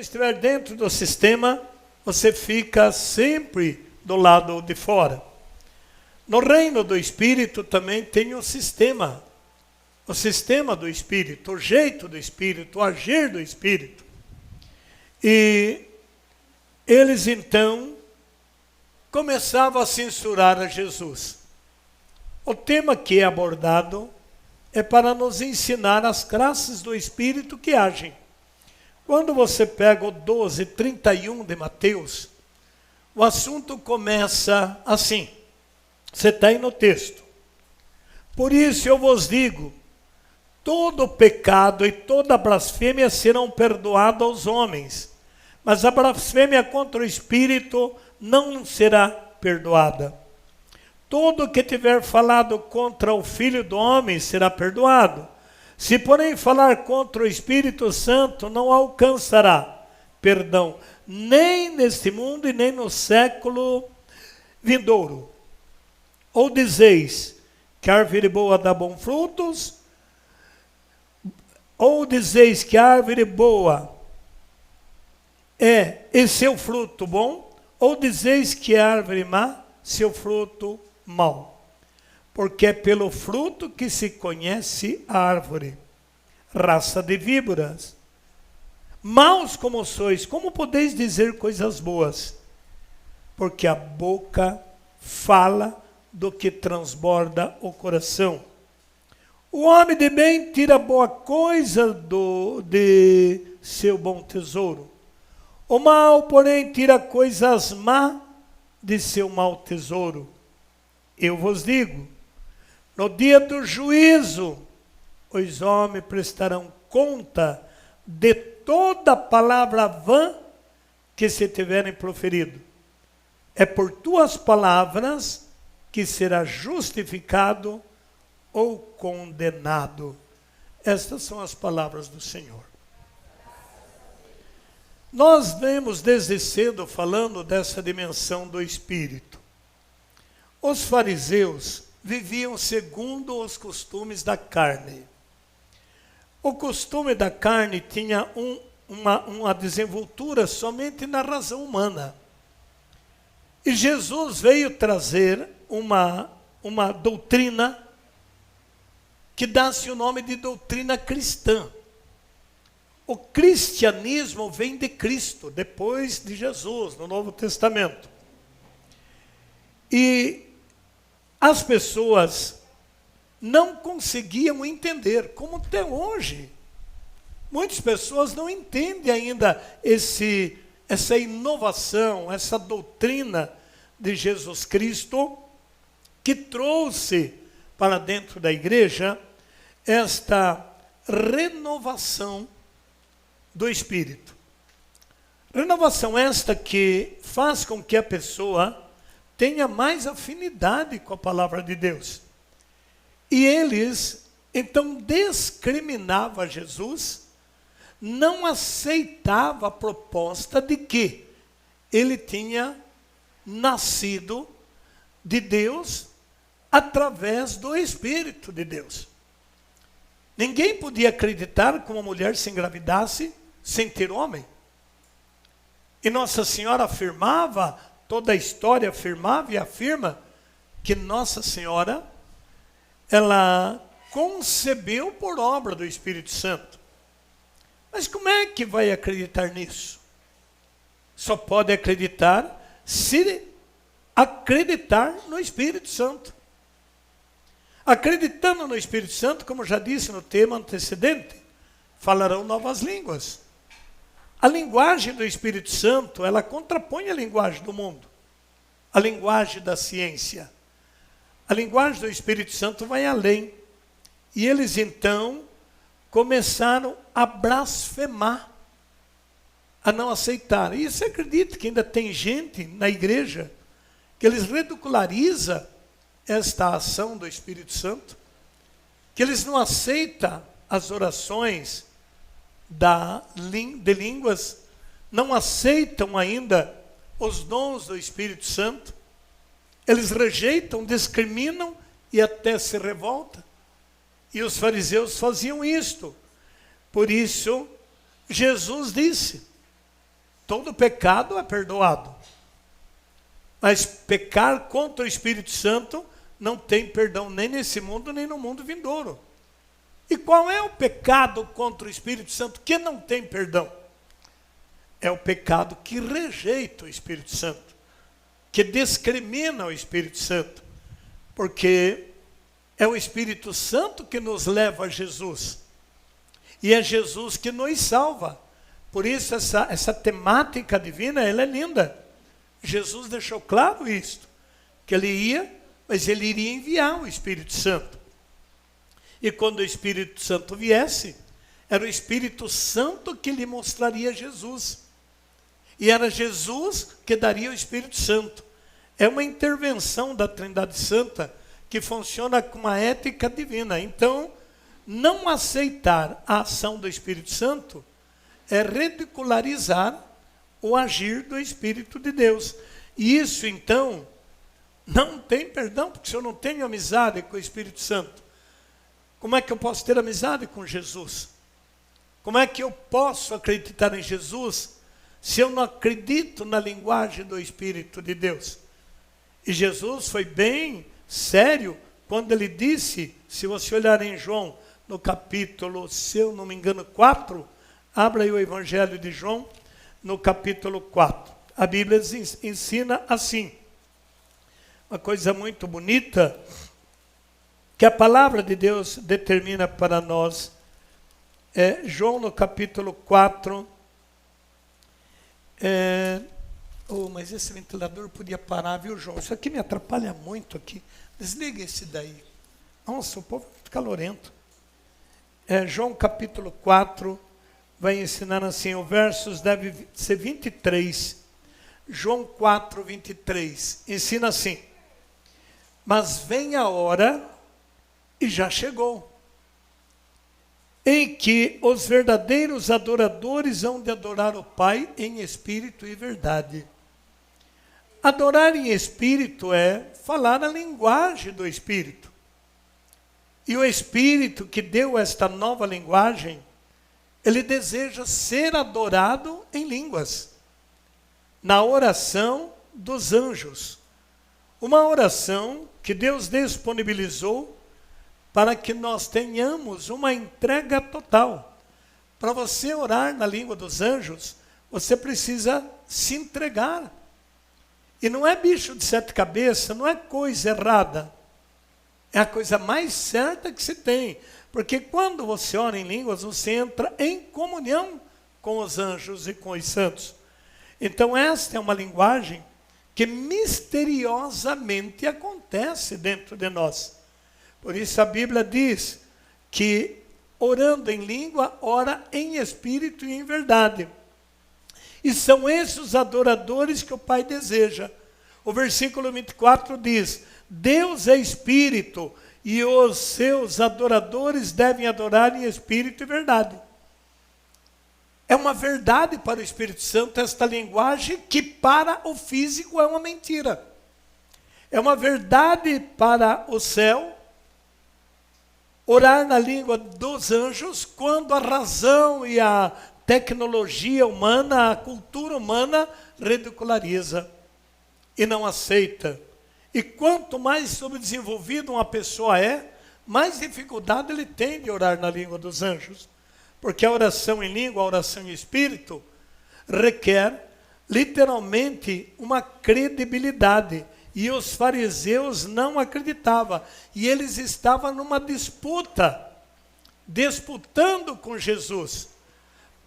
estiver dentro do sistema, você fica sempre do lado de fora. No reino do Espírito também tem um sistema. O sistema do Espírito, o jeito do Espírito, o agir do Espírito. E eles então começavam a censurar a Jesus. O tema que é abordado é para nos ensinar as classes do Espírito que agem. Quando você pega o 12:31 de Mateus, o assunto começa assim. Você está aí no texto. Por isso eu vos digo, todo pecado e toda blasfêmia serão perdoados aos homens, mas a blasfêmia contra o Espírito não será perdoada. Todo que tiver falado contra o Filho do Homem será perdoado. Se, porém, falar contra o Espírito Santo, não alcançará perdão, nem neste mundo e nem no século vindouro. Ou dizeis que a árvore boa dá bons frutos, ou dizeis que a árvore boa é e seu fruto bom, ou dizeis que a árvore má, seu fruto mau. Porque é pelo fruto que se conhece a árvore. Raça de víboras. Maus como sois, como podeis dizer coisas boas? Porque a boca fala do que transborda o coração. O homem de bem tira boa coisa de seu bom tesouro. O mal, porém, tira coisas má de seu mau tesouro. Eu vos digo, no dia do juízo, os homens prestarão conta de toda palavra vã que se tiverem proferido. É por tuas palavras que será justificado ou condenado. Estas são as palavras do Senhor. Nós vemos desde cedo falando dessa dimensão do Espírito. Os fariseus viviam segundo os costumes da carne. O costume da carne tinha uma desenvoltura somente na razão humana. E Jesus veio trazer uma doutrina que dá-se o nome de doutrina cristã. O cristianismo vem de Cristo, depois de Jesus, no Novo Testamento. E as pessoas não conseguiam entender, como até hoje. Muitas pessoas não entendem ainda essa inovação, essa doutrina de Jesus Cristo, que trouxe para dentro da igreja esta renovação do Espírito. Renovação esta que faz com que a pessoa tenha mais afinidade com a palavra de Deus. E eles, então, discriminavam Jesus, não aceitava a proposta de que ele tinha nascido de Deus através do Espírito de Deus. Ninguém podia acreditar que uma mulher se engravidasse sem ter homem. E Nossa Senhora afirmava, toda a história afirmava e afirma que Nossa Senhora, ela concebeu por obra do Espírito Santo. Mas como é que vai acreditar nisso? Só pode acreditar se acreditar no Espírito Santo. Acreditando no Espírito Santo, como já disse no tema antecedente, falarão novas línguas. A linguagem do Espírito Santo, ela contrapõe a linguagem do mundo, a linguagem da ciência. A linguagem do Espírito Santo vai além. E eles então começaram a blasfemar, a não aceitar. E você acredita que ainda tem gente na igreja que eles ridicularizam esta ação do Espírito Santo? Que eles não aceitam as orações de línguas, não aceitam ainda os dons do Espírito Santo. Eles rejeitam, discriminam e até se revoltam. E os fariseus faziam isto. Por isso, Jesus disse, todo pecado é perdoado. Mas pecar contra o Espírito Santo não tem perdão nem nesse mundo, nem no mundo vindouro. E qual é o pecado contra o Espírito Santo que não tem perdão? É o pecado que rejeita o Espírito Santo, que discrimina o Espírito Santo, porque é o Espírito Santo que nos leva a Jesus, e é Jesus que nos salva. Por isso essa temática divina, ela é linda. Jesus deixou claro isto, que ele ia, mas ele iria enviar o Espírito Santo. E quando o Espírito Santo viesse, era o Espírito Santo que lhe mostraria Jesus. E era Jesus que daria o Espírito Santo. É uma intervenção da Trindade Santa que funciona com uma ética divina. Então, não aceitar a ação do Espírito Santo é ridicularizar o agir do Espírito de Deus. E isso, então, não tem perdão, porque se eu não tenho amizade com o Espírito Santo, como é que eu posso ter amizade com Jesus? Como é que eu posso acreditar em Jesus se eu não acredito na linguagem do Espírito de Deus? E Jesus foi bem sério quando ele disse, se você olhar em João, no capítulo, se eu não me engano, 4, abra aí o Evangelho de João, no capítulo 4. A Bíblia ensina assim, uma coisa muito bonita, que a palavra de Deus determina para nós. João no capítulo 4, mas esse ventilador podia parar, viu, João? Isso aqui me atrapalha muito aqui. Desliga esse daí. Nossa, o povo é muito calorento. João capítulo 4 vai ensinar assim, o versos deve ser 23. João 4, 23. Ensina assim: mas vem a hora, e já chegou, em que os verdadeiros adoradores hão de adorar o Pai em espírito e verdade. Adorar em espírito é falar a linguagem do Espírito. E o Espírito que deu esta nova linguagem, ele deseja ser adorado em línguas, na oração dos anjos. Uma oração que Deus disponibilizou para que nós tenhamos uma entrega total. Para você orar na língua dos anjos, você precisa se entregar. E não é bicho de sete cabeças, não é coisa errada. É a coisa mais certa que se tem. Porque quando você ora em línguas, você entra em comunhão com os anjos e com os santos. Então esta é uma linguagem que misteriosamente acontece dentro de nós. Por isso a Bíblia diz que orando em língua, ora em espírito e em verdade. E são esses os adoradores que o Pai deseja. O versículo 24 diz: Deus é espírito e os seus adoradores devem adorar em espírito e verdade. É uma verdade para o Espírito Santo esta linguagem que para o físico é uma mentira. É uma verdade para o céu orar na língua dos anjos, quando a razão e a tecnologia humana, a cultura humana ridiculariza e não aceita. E quanto mais subdesenvolvida uma pessoa é, mais dificuldade ele tem de orar na língua dos anjos. Porque a oração em língua, a oração em espírito, requer literalmente uma credibilidade. E os fariseus não acreditavam. E eles estavam numa disputa, disputando com Jesus.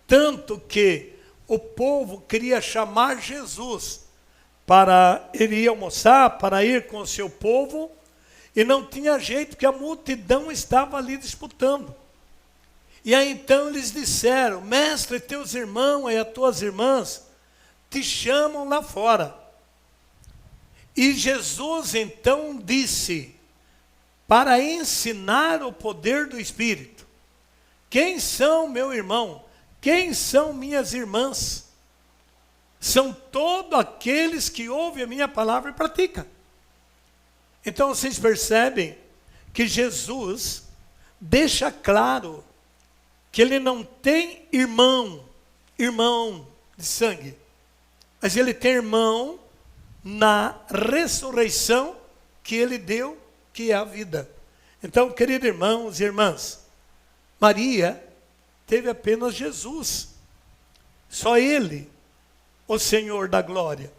Tanto que o povo queria chamar Jesus para ir almoçar, para ir com o seu povo, e não tinha jeito, porque a multidão estava ali disputando. E aí então eles disseram: mestre, teus irmãos e as tuas irmãs te chamam lá fora. E Jesus então disse, para ensinar o poder do Espírito: quem são meu irmão? Quem são minhas irmãs? São todos aqueles que ouvem a minha palavra e praticam. Então vocês percebem que Jesus deixa claro que ele não tem irmão de sangue. mas ele tem irmão na ressurreição que ele deu, que é a vida. Então, queridos irmãos e irmãs, Maria teve apenas Jesus. Só ele, o Senhor da glória.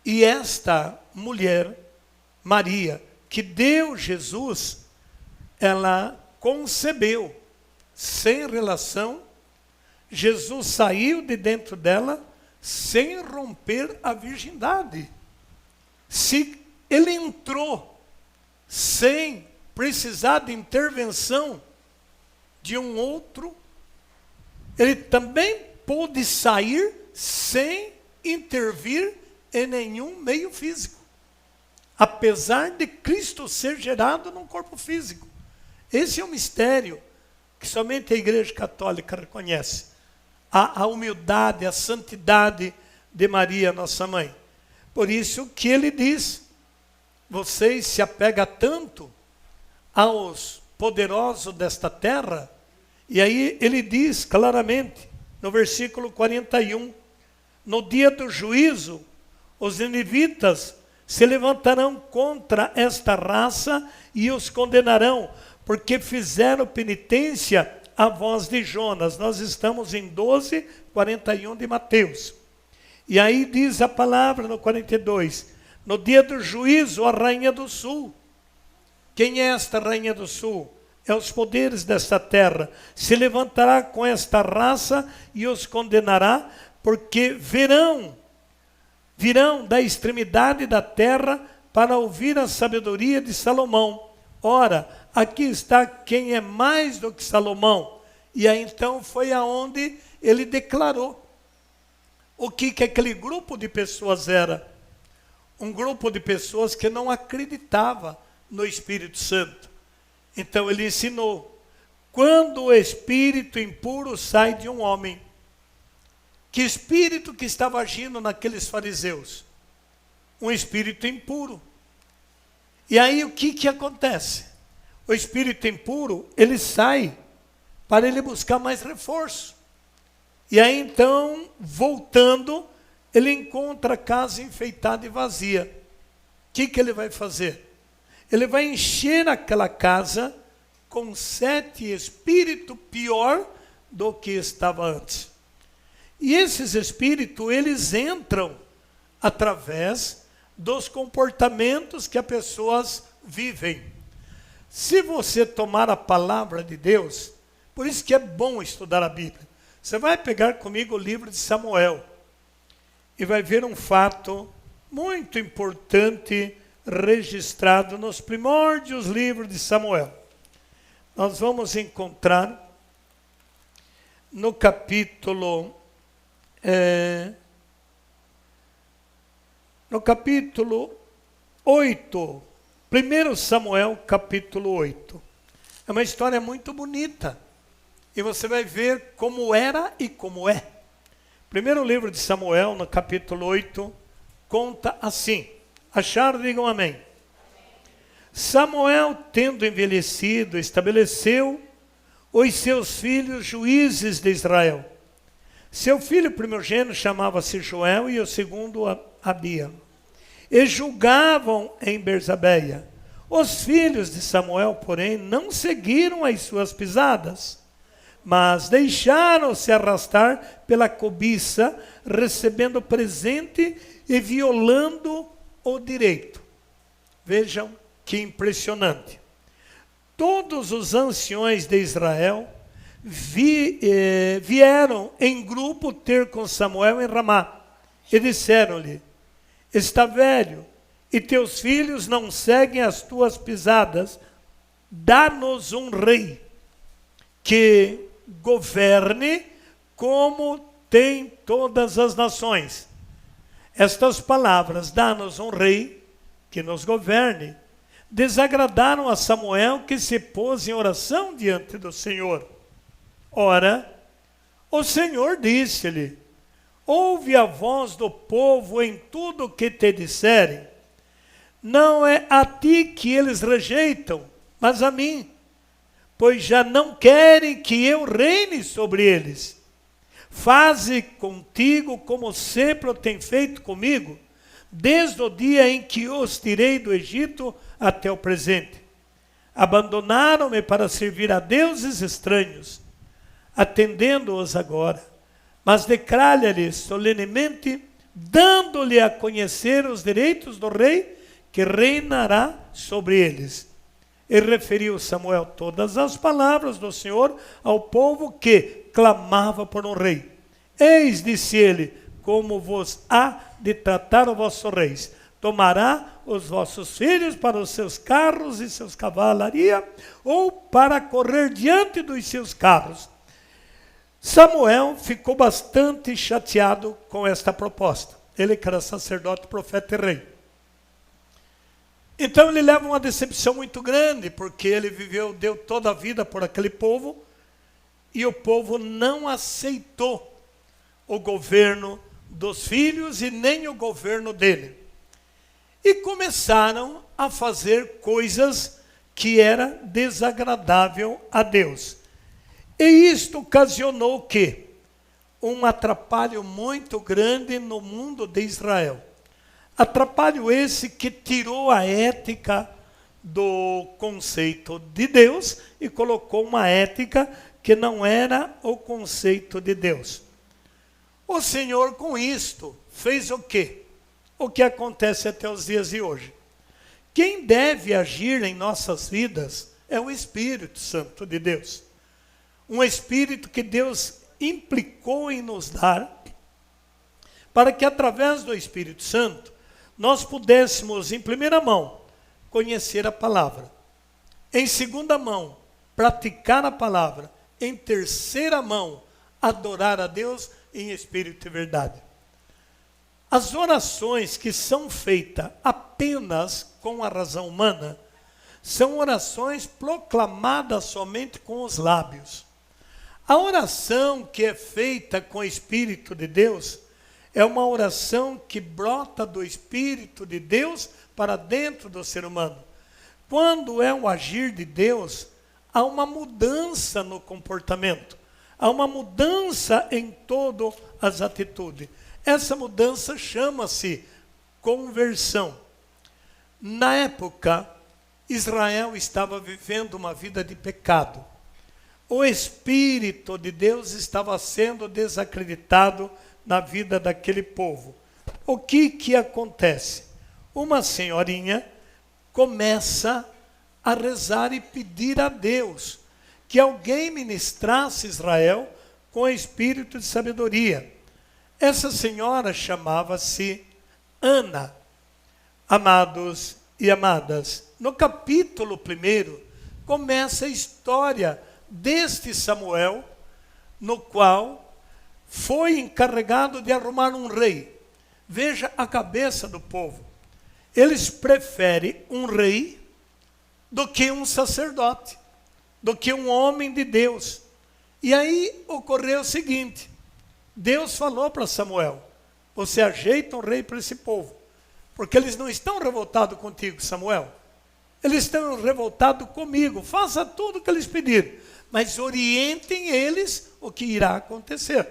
E esta mulher, Maria, que deu Jesus, ela concebeu sem relação. Jesus saiu de dentro dela sem romper a virgindade. Se ele entrou sem precisar de intervenção de um outro, ele também pôde sair sem intervir em nenhum meio físico. Apesar de Cristo ser gerado num corpo físico. Esse é um mistério que somente a Igreja Católica reconhece. A humildade, a santidade de Maria, nossa mãe. Por isso que ele diz, vocês se apegam tanto aos poderosos desta terra, e aí ele diz claramente, no versículo 41, no dia do juízo, os ninivitas se levantarão contra esta raça e os condenarão, porque fizeram penitência à voz de Jonas. Nós estamos em 12, 41 de Mateus. E aí diz a palavra no 42, no dia do juízo, a rainha do sul. Quem é esta rainha do sul? É os poderes desta terra. Se levantará com esta raça e os condenará, porque virão da extremidade da terra para ouvir a sabedoria de Salomão. Ora, aqui está quem é mais do que Salomão. E aí então foi aonde ele declarou o que aquele grupo de pessoas era. Um grupo de pessoas que não acreditava no Espírito Santo. Então ele ensinou, quando o espírito impuro sai de um homem, que espírito que estava agindo naqueles fariseus? Um espírito impuro. E aí o que acontece? O espírito impuro, ele sai para ele buscar mais reforço. E aí então, voltando, ele encontra a casa enfeitada e vazia. O que ele vai fazer? Ele vai encher aquela casa com 7 espíritos pior do que estava antes. E esses espíritos, eles entram através dos comportamentos que as pessoas vivem. Se você tomar a palavra de Deus, por isso que é bom estudar a Bíblia. Você vai pegar comigo o livro de Samuel e vai ver um fato muito importante registrado nos primórdios livros de Samuel. Nós vamos encontrar no capítulo 8, 1 Samuel capítulo 8. É uma história muito bonita. E você vai ver como era e como é. Primeiro livro de Samuel, no capítulo 8, conta assim. Acharam? Digam amém. Samuel, tendo envelhecido, estabeleceu os seus filhos juízes de Israel. Seu filho primogênito chamava-se Joel e o segundo Abia. E julgavam em Berzabeia. Os filhos de Samuel, porém, não seguiram as suas pisadas, mas deixaram-se arrastar pela cobiça, recebendo presente e violando o direito. Vejam que impressionante. Todos os anciões de Israel vieram em grupo ter com Samuel em Ramá e disseram-lhe: está velho e teus filhos não seguem as tuas pisadas, dá-nos um rei que governe como tem todas as nações. Estas palavras, dá-nos um rei que nos governe, desagradaram a Samuel, que se pôs em oração diante do Senhor. Ora, o Senhor disse-lhe: ouve a voz do povo em tudo o que te disserem. Não é a ti que eles rejeitam, mas a mim, pois já não querem que eu reine sobre eles. Faze contigo como sempre o tem feito comigo, desde o dia em que os tirei do Egito até o presente. Abandonaram-me para servir a deuses estranhos, atendendo-os agora. Mas declara-lhes solenemente, dando-lhe a conhecer os direitos do rei, que reinará sobre eles. E referiu Samuel todas as palavras do Senhor ao povo que clamava por um rei. Eis, disse ele, como vos há de tratar o vosso rei. Tomará os vossos filhos para os seus carros e seus cavalaria, ou para correr diante dos seus carros. Samuel ficou bastante chateado com esta proposta. Ele que era sacerdote, profeta e rei. Então ele leva uma decepção muito grande, porque ele deu toda a vida por aquele povo, e o povo não aceitou o governo dos filhos e nem o governo dele. E começaram a fazer coisas que era desagradável a Deus. E isto ocasionou o quê? Um atrapalho muito grande no mundo de Israel. Atrapalho esse que tirou a ética do conceito de Deus e colocou uma ética que não era o conceito de Deus. O Senhor com isto fez o quê? O que acontece até os dias de hoje. Quem deve agir em nossas vidas é o Espírito Santo de Deus. Um Espírito que Deus implicou em nos dar, para que através do Espírito Santo nós pudéssemos, em primeira mão, conhecer a palavra. Em segunda mão, praticar a palavra. Em terceira mão, adorar a Deus em espírito e verdade. As orações que são feitas apenas com a razão humana, são orações proclamadas somente com os lábios. A oração que é feita com o Espírito de Deus, é uma oração que brota do Espírito de Deus para dentro do ser humano. Quando é o agir de Deus, há uma mudança no comportamento. Há uma mudança em todas as atitudes. Essa mudança chama-se conversão. Na época, Israel estava vivendo uma vida de pecado. O Espírito de Deus estava sendo desacreditado na vida daquele povo. O que acontece? Uma senhorinha começa a rezar e pedir a Deus que alguém ministrasse Israel com espírito de sabedoria. Essa senhora chamava-se Ana. Amados e amadas, no capítulo 1 começa a história deste Samuel, no qual foi encarregado de arrumar um rei. Veja a cabeça do povo. Eles preferem um rei do que um sacerdote, do que um homem de Deus. E aí ocorreu o seguinte: Deus falou para Samuel, você ajeita um rei para esse povo, porque eles não estão revoltados contigo, Samuel. Eles estão revoltados comigo. Faça tudo o que eles pedirem, mas orientem eles o que irá acontecer.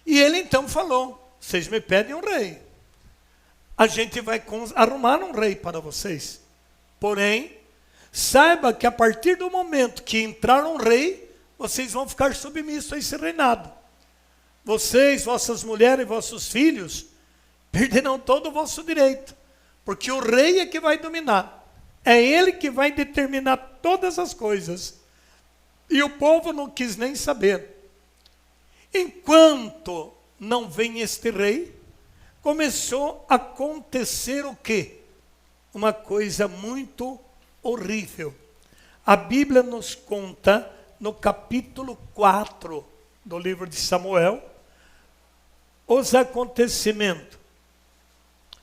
E ele então falou, vocês me pedem um rei. A gente vai arrumar um rei para vocês. Porém, saiba que a partir do momento que entrar um rei, vocês vão ficar submissos a esse reinado. Vocês, vossas mulheres e vossos filhos, perderão todo o vosso direito. Porque o rei é que vai dominar. É ele que vai determinar todas as coisas. E o povo não quis nem saber. Enquanto não vem este rei, começou a acontecer o quê? Uma coisa muito horrível. A Bíblia nos conta, no capítulo 4 do livro de Samuel, os acontecimentos.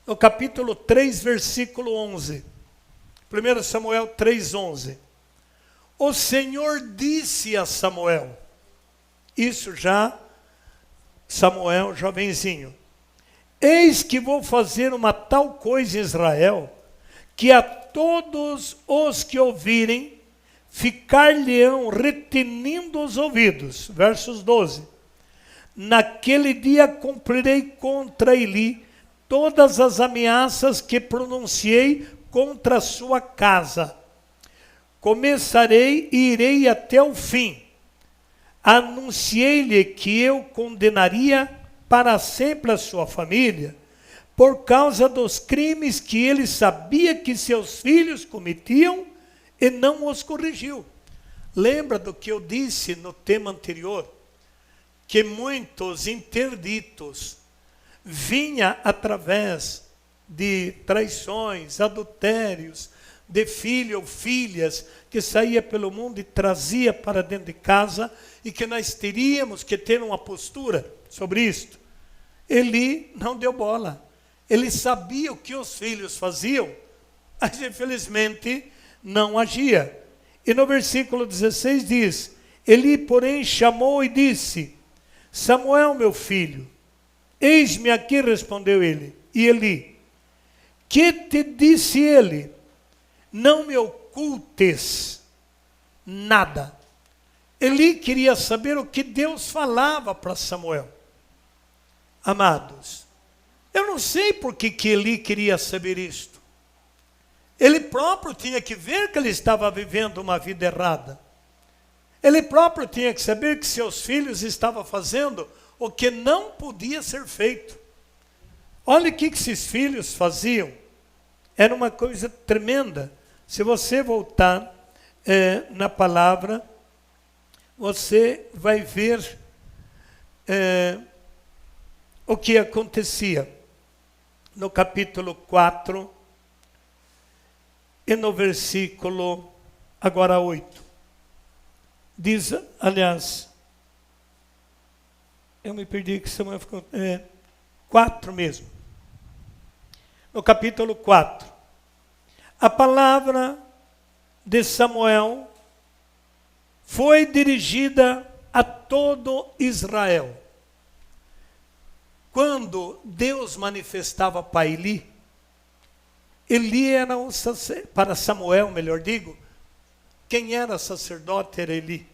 No capítulo 3, versículo 11. 1 Samuel 3:11. O Senhor disse a Samuel, isso já Samuel jovenzinho, eis que vou fazer uma tal coisa em Israel, que a todos os que ouvirem, ficar-lhe-ão retenindo os ouvidos. Versos 12. naquele dia cumprirei contra Eli todas as ameaças que pronunciei contra a sua casa. Começarei e irei até o fim. Anunciei-lhe que eu condenaria para sempre a sua família, por causa dos crimes que ele sabia que seus filhos cometiam e não os corrigiu. Lembra do que eu disse no tema anterior? Que muitos interditos vinham através de traições, adultérios, de filho ou filhas que saía pelo mundo e trazia para dentro de casa, e que nós teríamos que ter uma postura sobre isto. Eli não deu bola. Ele sabia o que os filhos faziam, mas infelizmente não agia. E no versículo 16 diz: Eli, porém, chamou e disse: Samuel, meu filho. Eis-me aqui, respondeu ele. E Eli: que te disse ele? Não me ocultes nada. Eli queria saber o que Deus falava para Samuel. Amados, eu não sei por que Eli queria saber isto. Ele próprio tinha que ver que ele estava vivendo uma vida errada. Ele próprio tinha que saber que seus filhos estavam fazendo o que não podia ser feito. Olha o que esses filhos faziam. Era uma coisa tremenda. Se você voltar na palavra, você vai ver o que acontecia. No capítulo 4 e no versículo agora 8. Diz, aliás, eu me perdi que Samuel ficou... 4 mesmo. No capítulo 4. A palavra de Samuel foi dirigida a todo Israel. Quando Deus manifestava para Eli, Eli era um sacerdote, para Samuel, melhor digo, quem era sacerdote era Eli.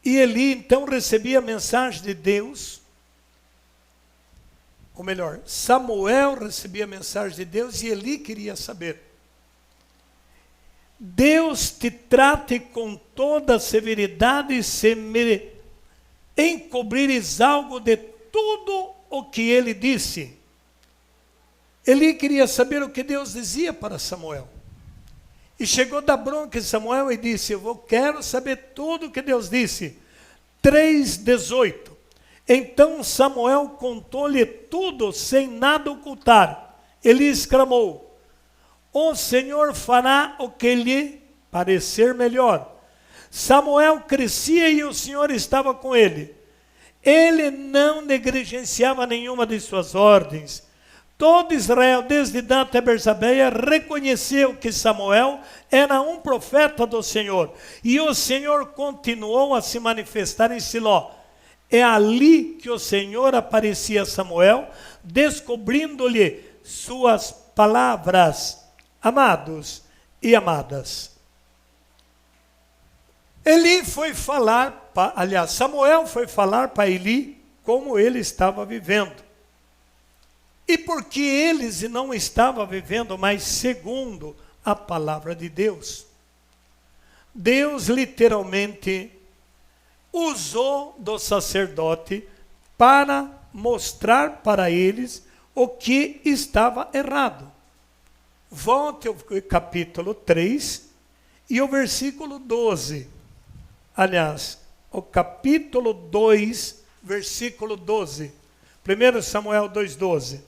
E Eli então recebia a mensagem de Deus, ou melhor, Samuel recebia a mensagem de Deus e Eli queria saber. Deus te trate com toda severidade se me encobrires algo de tudo o que ele disse. Eli queria saber o que Deus dizia para Samuel. E chegou da bronca em Samuel e disse: quero saber tudo o que Deus disse. 3:18. Então Samuel contou-lhe tudo sem nada ocultar. Ele exclamou: o Senhor fará o que lhe parecer melhor. Samuel crescia e o Senhor estava com ele. Ele não negligenciava nenhuma de suas ordens. Todo Israel, desde Dan até Bersabeia, reconheceu que Samuel era um profeta do Senhor. E o Senhor continuou a se manifestar em Siló. É ali que o Senhor aparecia a Samuel, descobrindo-lhe suas palavras. Amados e amadas, Samuel foi falar para Eli como ele estava vivendo. E porque eles não estavam vivendo mais segundo a palavra de Deus, Deus literalmente usou do sacerdote para mostrar para eles o que estava errado. Volte ao capítulo 3 e o versículo 12. Aliás, o capítulo 2, versículo 12. 1 Samuel 2:12.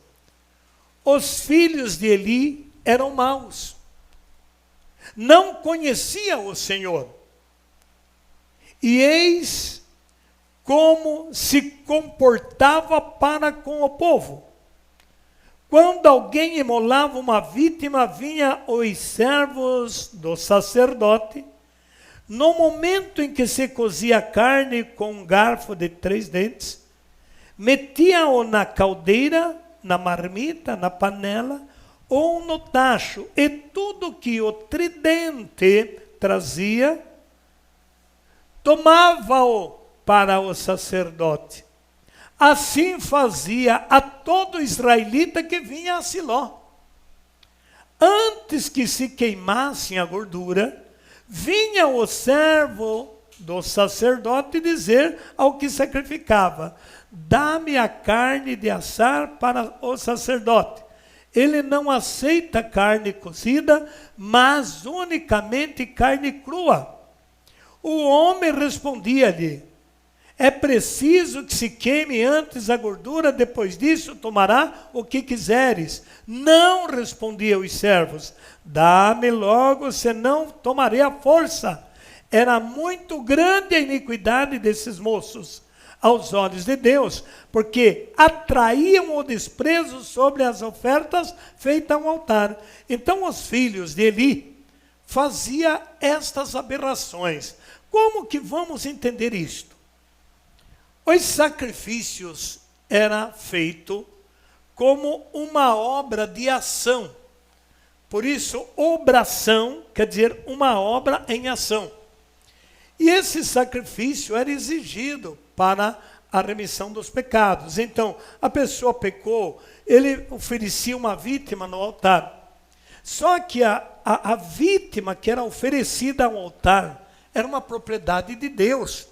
Os filhos de Eli eram maus. Não conheciam o Senhor. E eis como se comportava para com o povo. Quando alguém imolava uma vítima, vinha os servos do sacerdote. No momento em que se cozia a carne com um garfo de 3 dentes, metia-o na caldeira, na marmita, na panela ou no tacho, e tudo que o tridente trazia, tomava-o para o sacerdote. Assim fazia a todo israelita que vinha a Siló. Antes que se queimassem a gordura, vinha o servo do sacerdote dizer ao que sacrificava: dá-me a carne de assar para o sacerdote. Ele não aceita carne cozida, mas unicamente carne crua. O homem respondia-lhe: é preciso que se queime antes a gordura, depois disso tomará o que quiseres. Não, respondiam os servos, dá-me logo, senão tomarei a força. Era muito grande a iniquidade desses moços aos olhos de Deus, porque atraíam o desprezo sobre as ofertas feitas ao altar. Então os filhos de Eli faziam estas aberrações. Como que vamos entender isto? Os sacrifícios eram feitos como uma obra de ação. Por isso, obração quer dizer uma obra em ação. E esse sacrifício era exigido para a remissão dos pecados. Então, a pessoa pecou, ele oferecia uma vítima no altar. Só que a vítima que era oferecida ao altar era uma propriedade de Deus.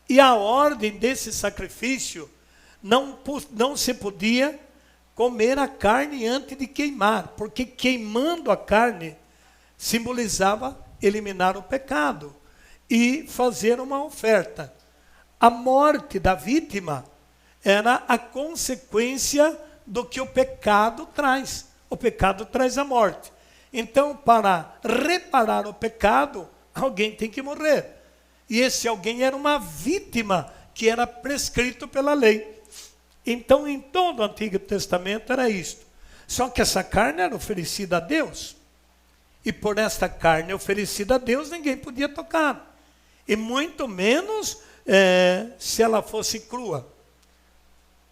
E a ordem desse sacrifício, não se podia comer a carne antes de queimar, porque queimando a carne simbolizava eliminar o pecado e fazer uma oferta. A morte da vítima era a consequência do que o pecado traz. O pecado traz a morte. Então, para reparar o pecado, alguém tem que morrer. E esse alguém era uma vítima que era prescrito pela lei. Então, em todo o Antigo Testamento era isto. Só que essa carne era oferecida a Deus. E por esta carne oferecida a Deus, ninguém podia tocar. E muito menos se ela fosse crua.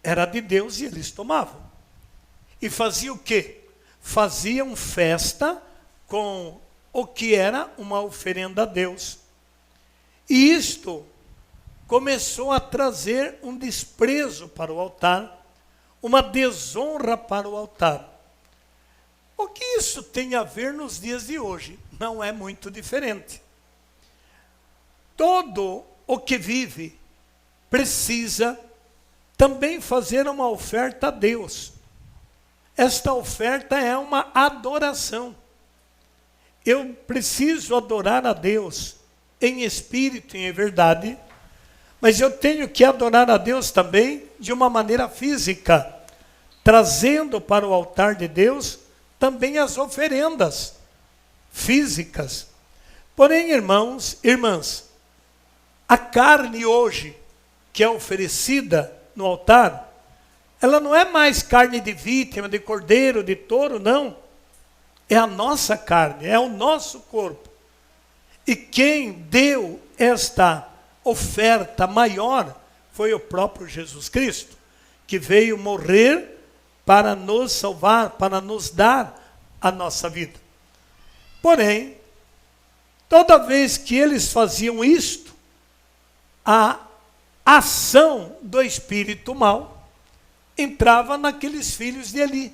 Era de Deus e eles tomavam. E faziam o quê? Faziam festa com o que era uma oferenda a Deus. E isto começou a trazer um desprezo para o altar, uma desonra para o altar. O que isso tem a ver nos dias de hoje? Não é muito diferente. Todo o que vive precisa também fazer uma oferta a Deus. Esta oferta é uma adoração. Eu preciso adorar a Deus em espírito e em verdade, mas eu tenho que adorar a Deus também de uma maneira física, trazendo para o altar de Deus também as oferendas físicas. Porém, irmãos, irmãs, a carne hoje que é oferecida no altar, ela não é mais carne de vítima, de cordeiro, de touro, não. É a nossa carne, é o nosso corpo. E quem deu esta oferta maior foi o próprio Jesus Cristo, que veio morrer para nos salvar, para nos dar a nossa vida. Porém, toda vez que eles faziam isto, a ação do espírito mau entrava naqueles filhos de Eli.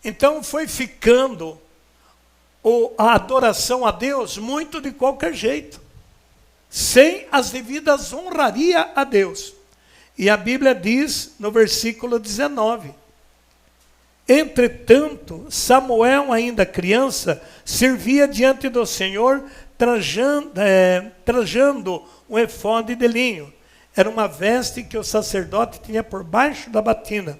Então foi ficando a adoração a Deus muito de qualquer jeito, sem as devidas honrarias a Deus. E a Bíblia diz no versículo 19: entretanto, Samuel, ainda criança, servia diante do Senhor, trajando um efode de linho. Era uma veste que o sacerdote tinha por baixo da batina.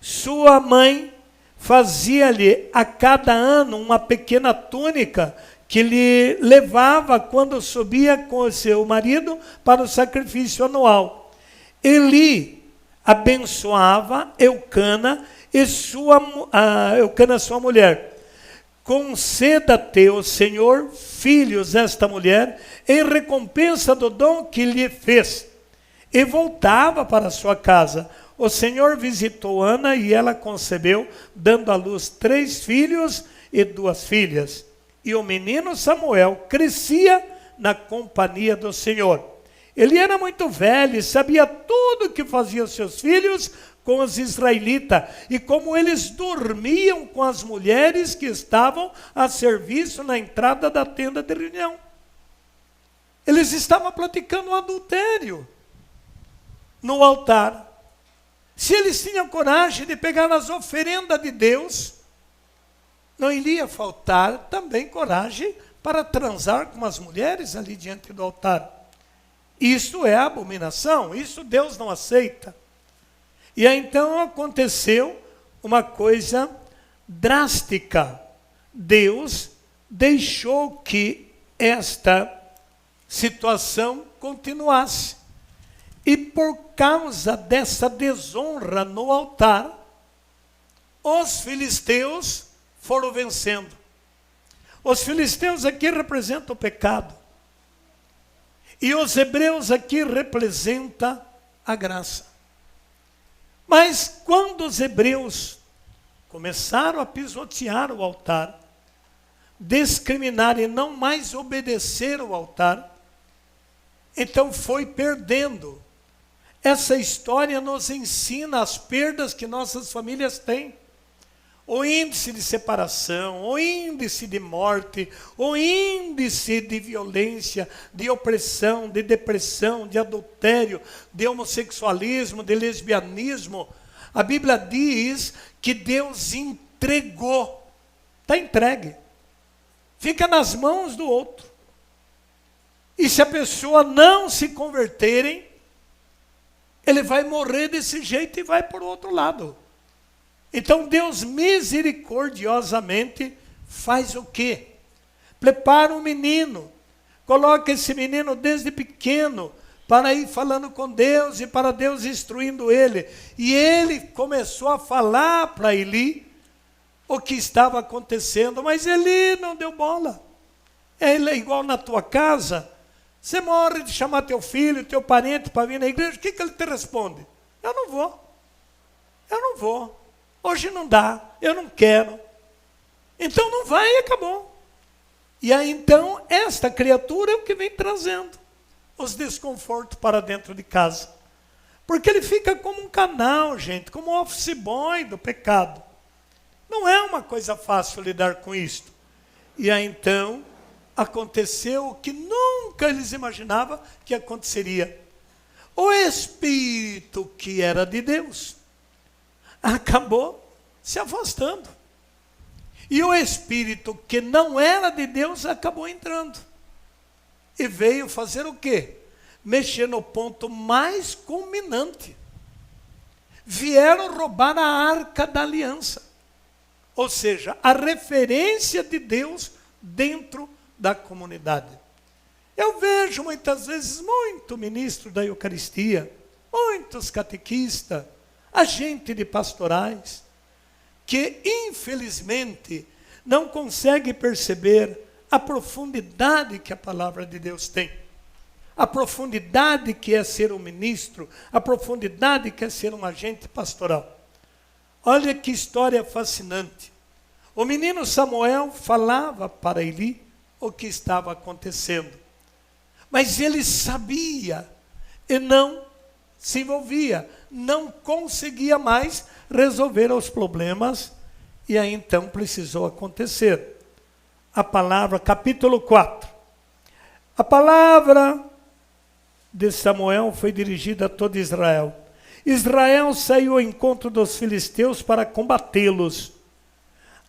Sua mãe fazia-lhe a cada ano uma pequena túnica que lhe levava quando subia com o seu marido para o sacrifício anual. Eli abençoava Eucana e Eucana, sua mulher. Conceda-te, o Senhor, filhos esta mulher, em recompensa do dom que lhe fez. E voltava para sua casa. O Senhor visitou Ana e ela concebeu, dando à luz 3 filhos e 2 filhas. E o menino Samuel crescia na companhia do Senhor. Ele era muito velho e sabia tudo o que faziam seus filhos com os israelitas e como eles dormiam com as mulheres que estavam a serviço na entrada da tenda de reunião. Eles estavam praticando um adultério no altar. Se eles tinham coragem de pegar as oferendas de Deus, não iria faltar também coragem para transar com as mulheres ali diante do altar. Isso é abominação, isso Deus não aceita. E aí então aconteceu uma coisa drástica. Deus deixou que esta situação continuasse. E por causa dessa desonra no altar, os filisteus foram vencendo. Os filisteus aqui representam o pecado. E os hebreus aqui representam a graça. Mas quando os hebreus começaram a pisotear o altar, discriminar e não mais obedecer ao altar, então foi perdendo. Essa história nos ensina as perdas que nossas famílias têm. O índice de separação, o índice de morte, o índice de violência, de opressão, de depressão, de adultério, de homossexualismo, de lesbianismo. A Bíblia diz que Deus entregou. Está entregue. Fica nas mãos do outro. E se a pessoa não se converterem, ele vai morrer desse jeito e vai para o outro lado. Então Deus misericordiosamente faz o quê? Prepara um menino, coloca esse menino desde pequeno para ir falando com Deus e para Deus instruindo ele. E ele começou a falar para Eli o que estava acontecendo, mas Eli não deu bola. Ele é igual na tua casa, você morre de chamar teu filho, teu parente para vir na igreja, o que ele te responde? Eu não vou. Hoje não dá, eu não quero. Então não vai e acabou. E aí então, esta criatura é o que vem trazendo os desconfortos para dentro de casa. Porque ele fica como um canal, gente, como um office boy do pecado. Não é uma coisa fácil lidar com isto. E aí então, aconteceu o que nunca eles imaginavam que aconteceria. O Espírito que era de Deus acabou se afastando. E o Espírito que não era de Deus acabou entrando. E veio fazer o quê? Mexer no ponto mais culminante. Vieram roubar a arca da aliança. Ou seja, a referência de Deus dentro da comunidade. Eu vejo muitas vezes muito ministro da Eucaristia, muitos catequistas, agente de pastorais, que infelizmente não consegue perceber a profundidade que a palavra de Deus tem, a profundidade que é ser um ministro, a profundidade que é ser um agente pastoral. Olha que história fascinante. O menino Samuel falava para Eli o que estava acontecendo, mas ele sabia e não se envolvia, não conseguia mais resolver os problemas, e aí então precisou acontecer. A palavra, capítulo 4. A palavra de Samuel foi dirigida a todo Israel. Israel saiu ao encontro dos filisteus para combatê-los.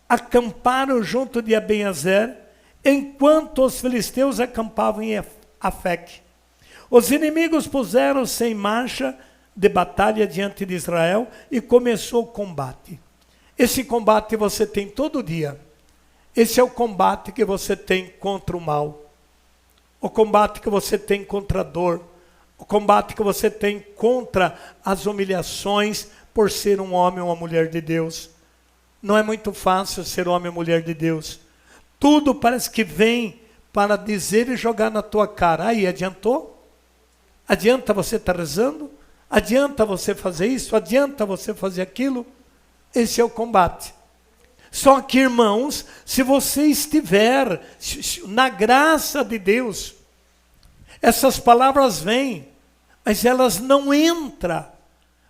Acamparam junto de Aben-ezer, enquanto os filisteus acampavam em Afeque. Os inimigos puseram-se em marcha de batalha diante de Israel e começou o combate. Esse combate você tem todo dia. Esse é o combate que você tem contra o mal. O combate que você tem contra a dor. O combate que você tem contra as humilhações por ser um homem ou uma mulher de Deus. Não é muito fácil ser homem ou mulher de Deus. Tudo parece que vem para dizer e jogar na tua cara. Aí, adiantou? Adianta você estar rezando? Adianta você fazer isso? Adianta você fazer aquilo? Esse é o combate. Só que, irmãos, se você estiver na graça de Deus, Essas palavras vêm, mas elas não entram,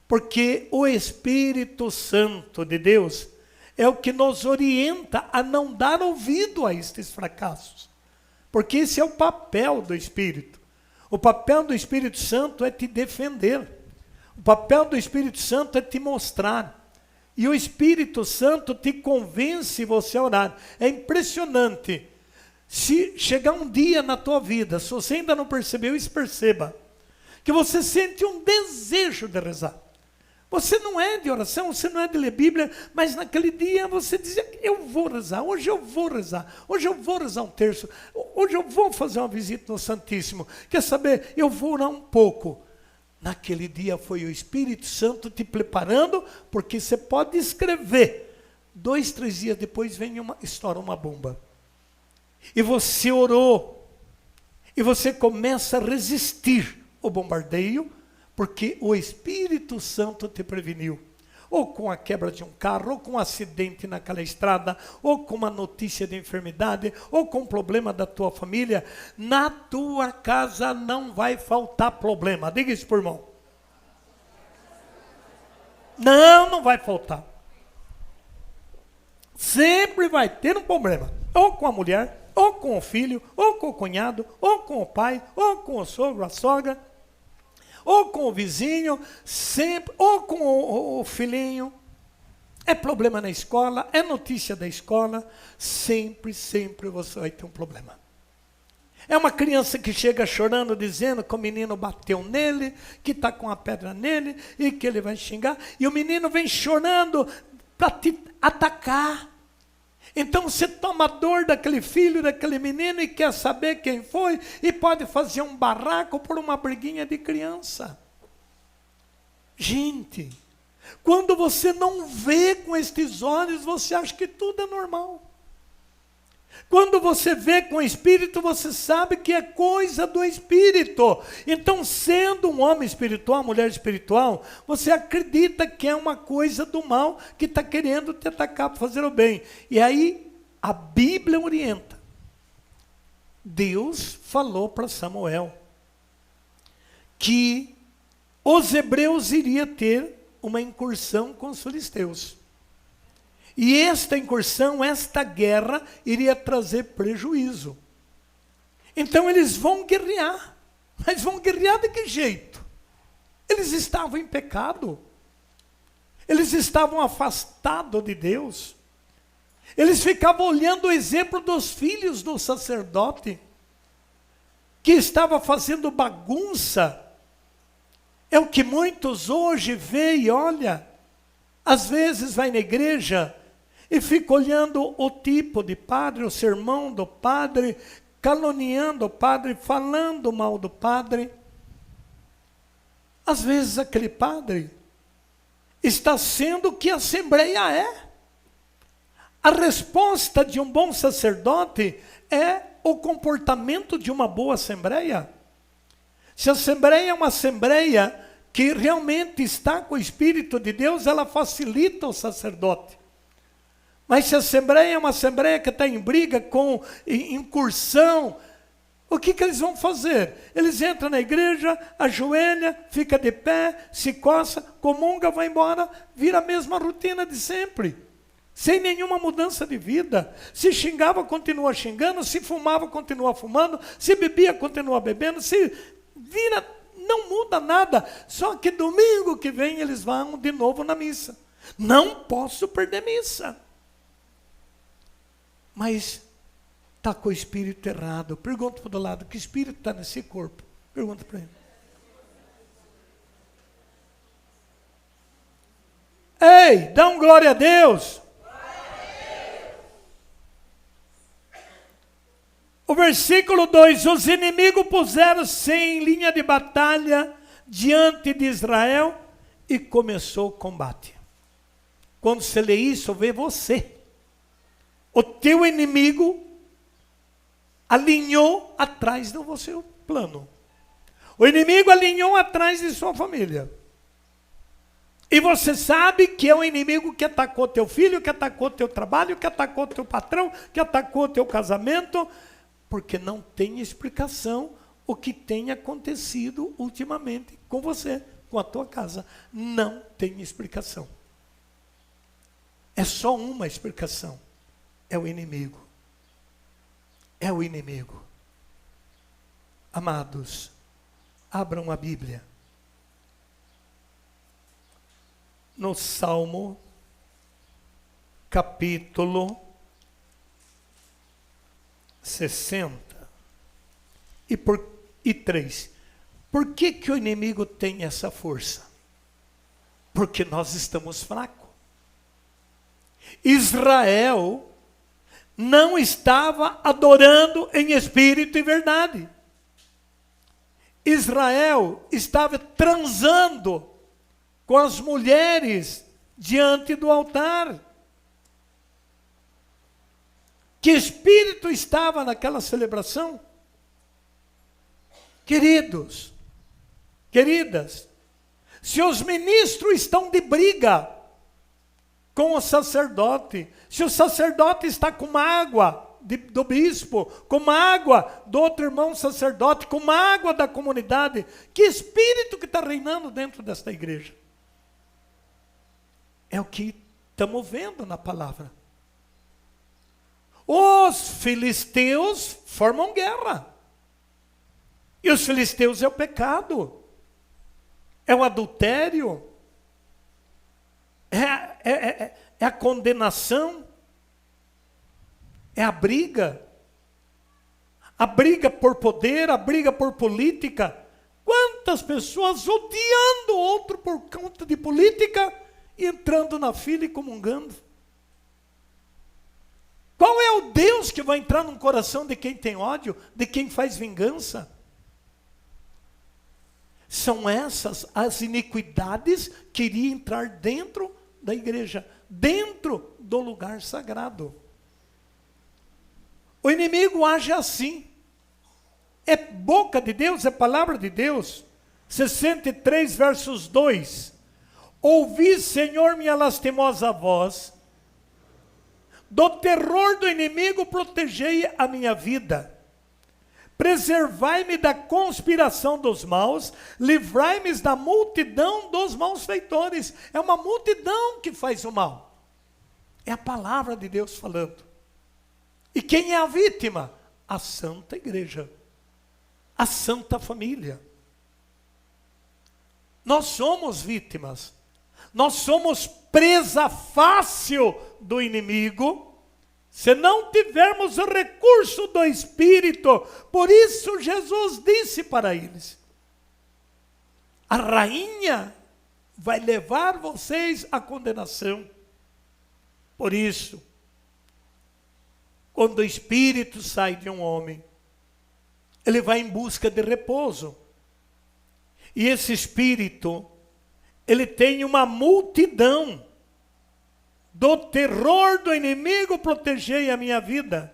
porque o Espírito Santo de Deus é o que nos orienta a não dar ouvido a estes fracassos. Porque esse é o papel do Espírito. O papel do Espírito Santo é te defender. O papel do Espírito Santo é te mostrar. E o Espírito Santo te convence você a orar. É impressionante. Se chegar um dia na tua vida, se você ainda não percebeu isso, perceba. Que você sente um desejo de rezar. Você não é de oração, você não é de ler Bíblia, mas naquele dia você dizia, eu vou rezar, hoje eu vou rezar, hoje eu vou rezar um terço, hoje eu vou fazer uma visita no Santíssimo. Quer saber? Eu vou orar um pouco. Naquele dia foi o Espírito Santo te preparando, porque você pode escrever. 2, 3 dias depois estoura uma bomba. E você orou, e você começa a resistir ao bombardeio, porque o Espírito Santo te preveniu. Ou com a quebra de um carro, ou com um acidente naquela estrada, ou com uma notícia de enfermidade, ou com um problema da tua família. Na tua casa não vai faltar problema. Diga isso, por irmão. Não vai faltar. Sempre vai ter um problema. Ou com a mulher, ou com o filho, ou com o cunhado, ou com o pai, ou com o sogro, a sogra, ou com o vizinho, sempre, ou com o filhinho. É problema na escola, é notícia da escola, sempre você vai ter um problema. É uma criança que chega chorando, dizendo que o menino bateu nele, que está com a pedra nele, e que ele vai xingar, e o menino vem chorando para te atacar. Então você toma dor daquele filho, daquele menino, e quer saber quem foi, e pode fazer um barraco por uma briguinha de criança. Gente, quando você não vê com estes olhos, você acha que tudo é normal. Quando você vê com o Espírito, você sabe que é coisa do Espírito. Então, sendo um homem espiritual, mulher espiritual, você acredita que é uma coisa do mal que está querendo te atacar para fazer o bem. E aí, a Bíblia orienta. Deus falou para Samuel que os hebreus iriam ter uma incursão com os filisteus. E esta incursão, esta guerra, iria trazer prejuízo. Então eles vão guerrear. Mas vão guerrear de que jeito? Eles estavam em pecado. Eles estavam afastados de Deus. Eles ficavam olhando o exemplo dos filhos do sacerdote, que estava fazendo bagunça. É o que muitos hoje veem e olha. Às vezes vai na igreja e fica olhando o tipo de padre, o sermão do padre, caluniando o padre, falando mal do padre. Às vezes aquele padre está sendo o que a assembleia é. A resposta de um bom sacerdote é o comportamento de uma boa assembleia. Se a assembleia é uma assembleia que realmente está com o Espírito de Deus, ela facilita o sacerdote. Mas se a assembleia é uma assembleia que está em briga, com incursão, o que eles vão fazer? Eles entram na igreja, ajoelha, fica de pé, se coça, comunga, vai embora, vira a mesma rotina de sempre. Sem nenhuma mudança de vida. Se xingava, continua xingando, se fumava, continua fumando, se bebia, continua bebendo, se vira... Não muda nada, só que domingo que vem eles vão de novo na missa. Não posso perder missa. Mas está com o espírito errado. Pergunta para o do lado, que espírito está nesse corpo? Pergunta para ele. Ei, dá um glória a Deus. O versículo 2, os inimigos puseram-se em linha de batalha diante de Israel e começou o combate. Quando você lê isso, vê você. O teu inimigo alinhou atrás do seu plano. O inimigo alinhou atrás de sua família. E você sabe que é o inimigo que atacou teu filho, que atacou teu trabalho, que atacou teu patrão, que atacou teu casamento, porque não tem explicação o que tem acontecido ultimamente com você, com a tua casa. Não tem explicação. É só uma explicação. É o inimigo. É o inimigo. Amados, abram a Bíblia. No Salmo, capítulo 60 e 3. Por que que o inimigo tem essa força? Porque nós estamos fracos. Israel não estava adorando em espírito e verdade. Israel estava transando com as mulheres diante do altar. Que espírito estava naquela celebração? Queridos, queridas, se os ministros estão de briga com o sacerdote, se o sacerdote está com mágoa do bispo, com mágoa do outro irmão sacerdote, com mágoa da comunidade, que espírito que está reinando dentro desta igreja? É o que estamos vendo na palavra. Os filisteus formam guerra. E os filisteus é o pecado. É o adultério. É a condenação. É a briga. A briga por poder, a briga por política. Quantas pessoas odiando o outro por conta de política e entrando na fila e comungando? Qual é o Deus que vai entrar no coração de quem tem ódio, de quem faz vingança? São essas as iniquidades que iriam entrar dentro da igreja, dentro do lugar sagrado. O inimigo age assim. É boca de Deus, é palavra de Deus. 63 versos 2. Ouvi, Senhor, minha lastimosa voz. Do terror do inimigo protegei a minha vida. Preservai-me da conspiração dos maus, livrai-me da multidão dos malfeitores. É uma multidão que faz o mal. É a palavra de Deus falando. E quem é a vítima? A Santa Igreja. A Santa Família. Nós somos vítimas. Nós somos presa fácil do inimigo, se não tivermos o recurso do Espírito. Por isso Jesus disse para eles: a rainha vai levar vocês à condenação. Por isso, quando o Espírito sai de um homem, ele vai em busca de repouso. E esse Espírito, ele tem uma multidão. Do terror do inimigo protegei a minha vida.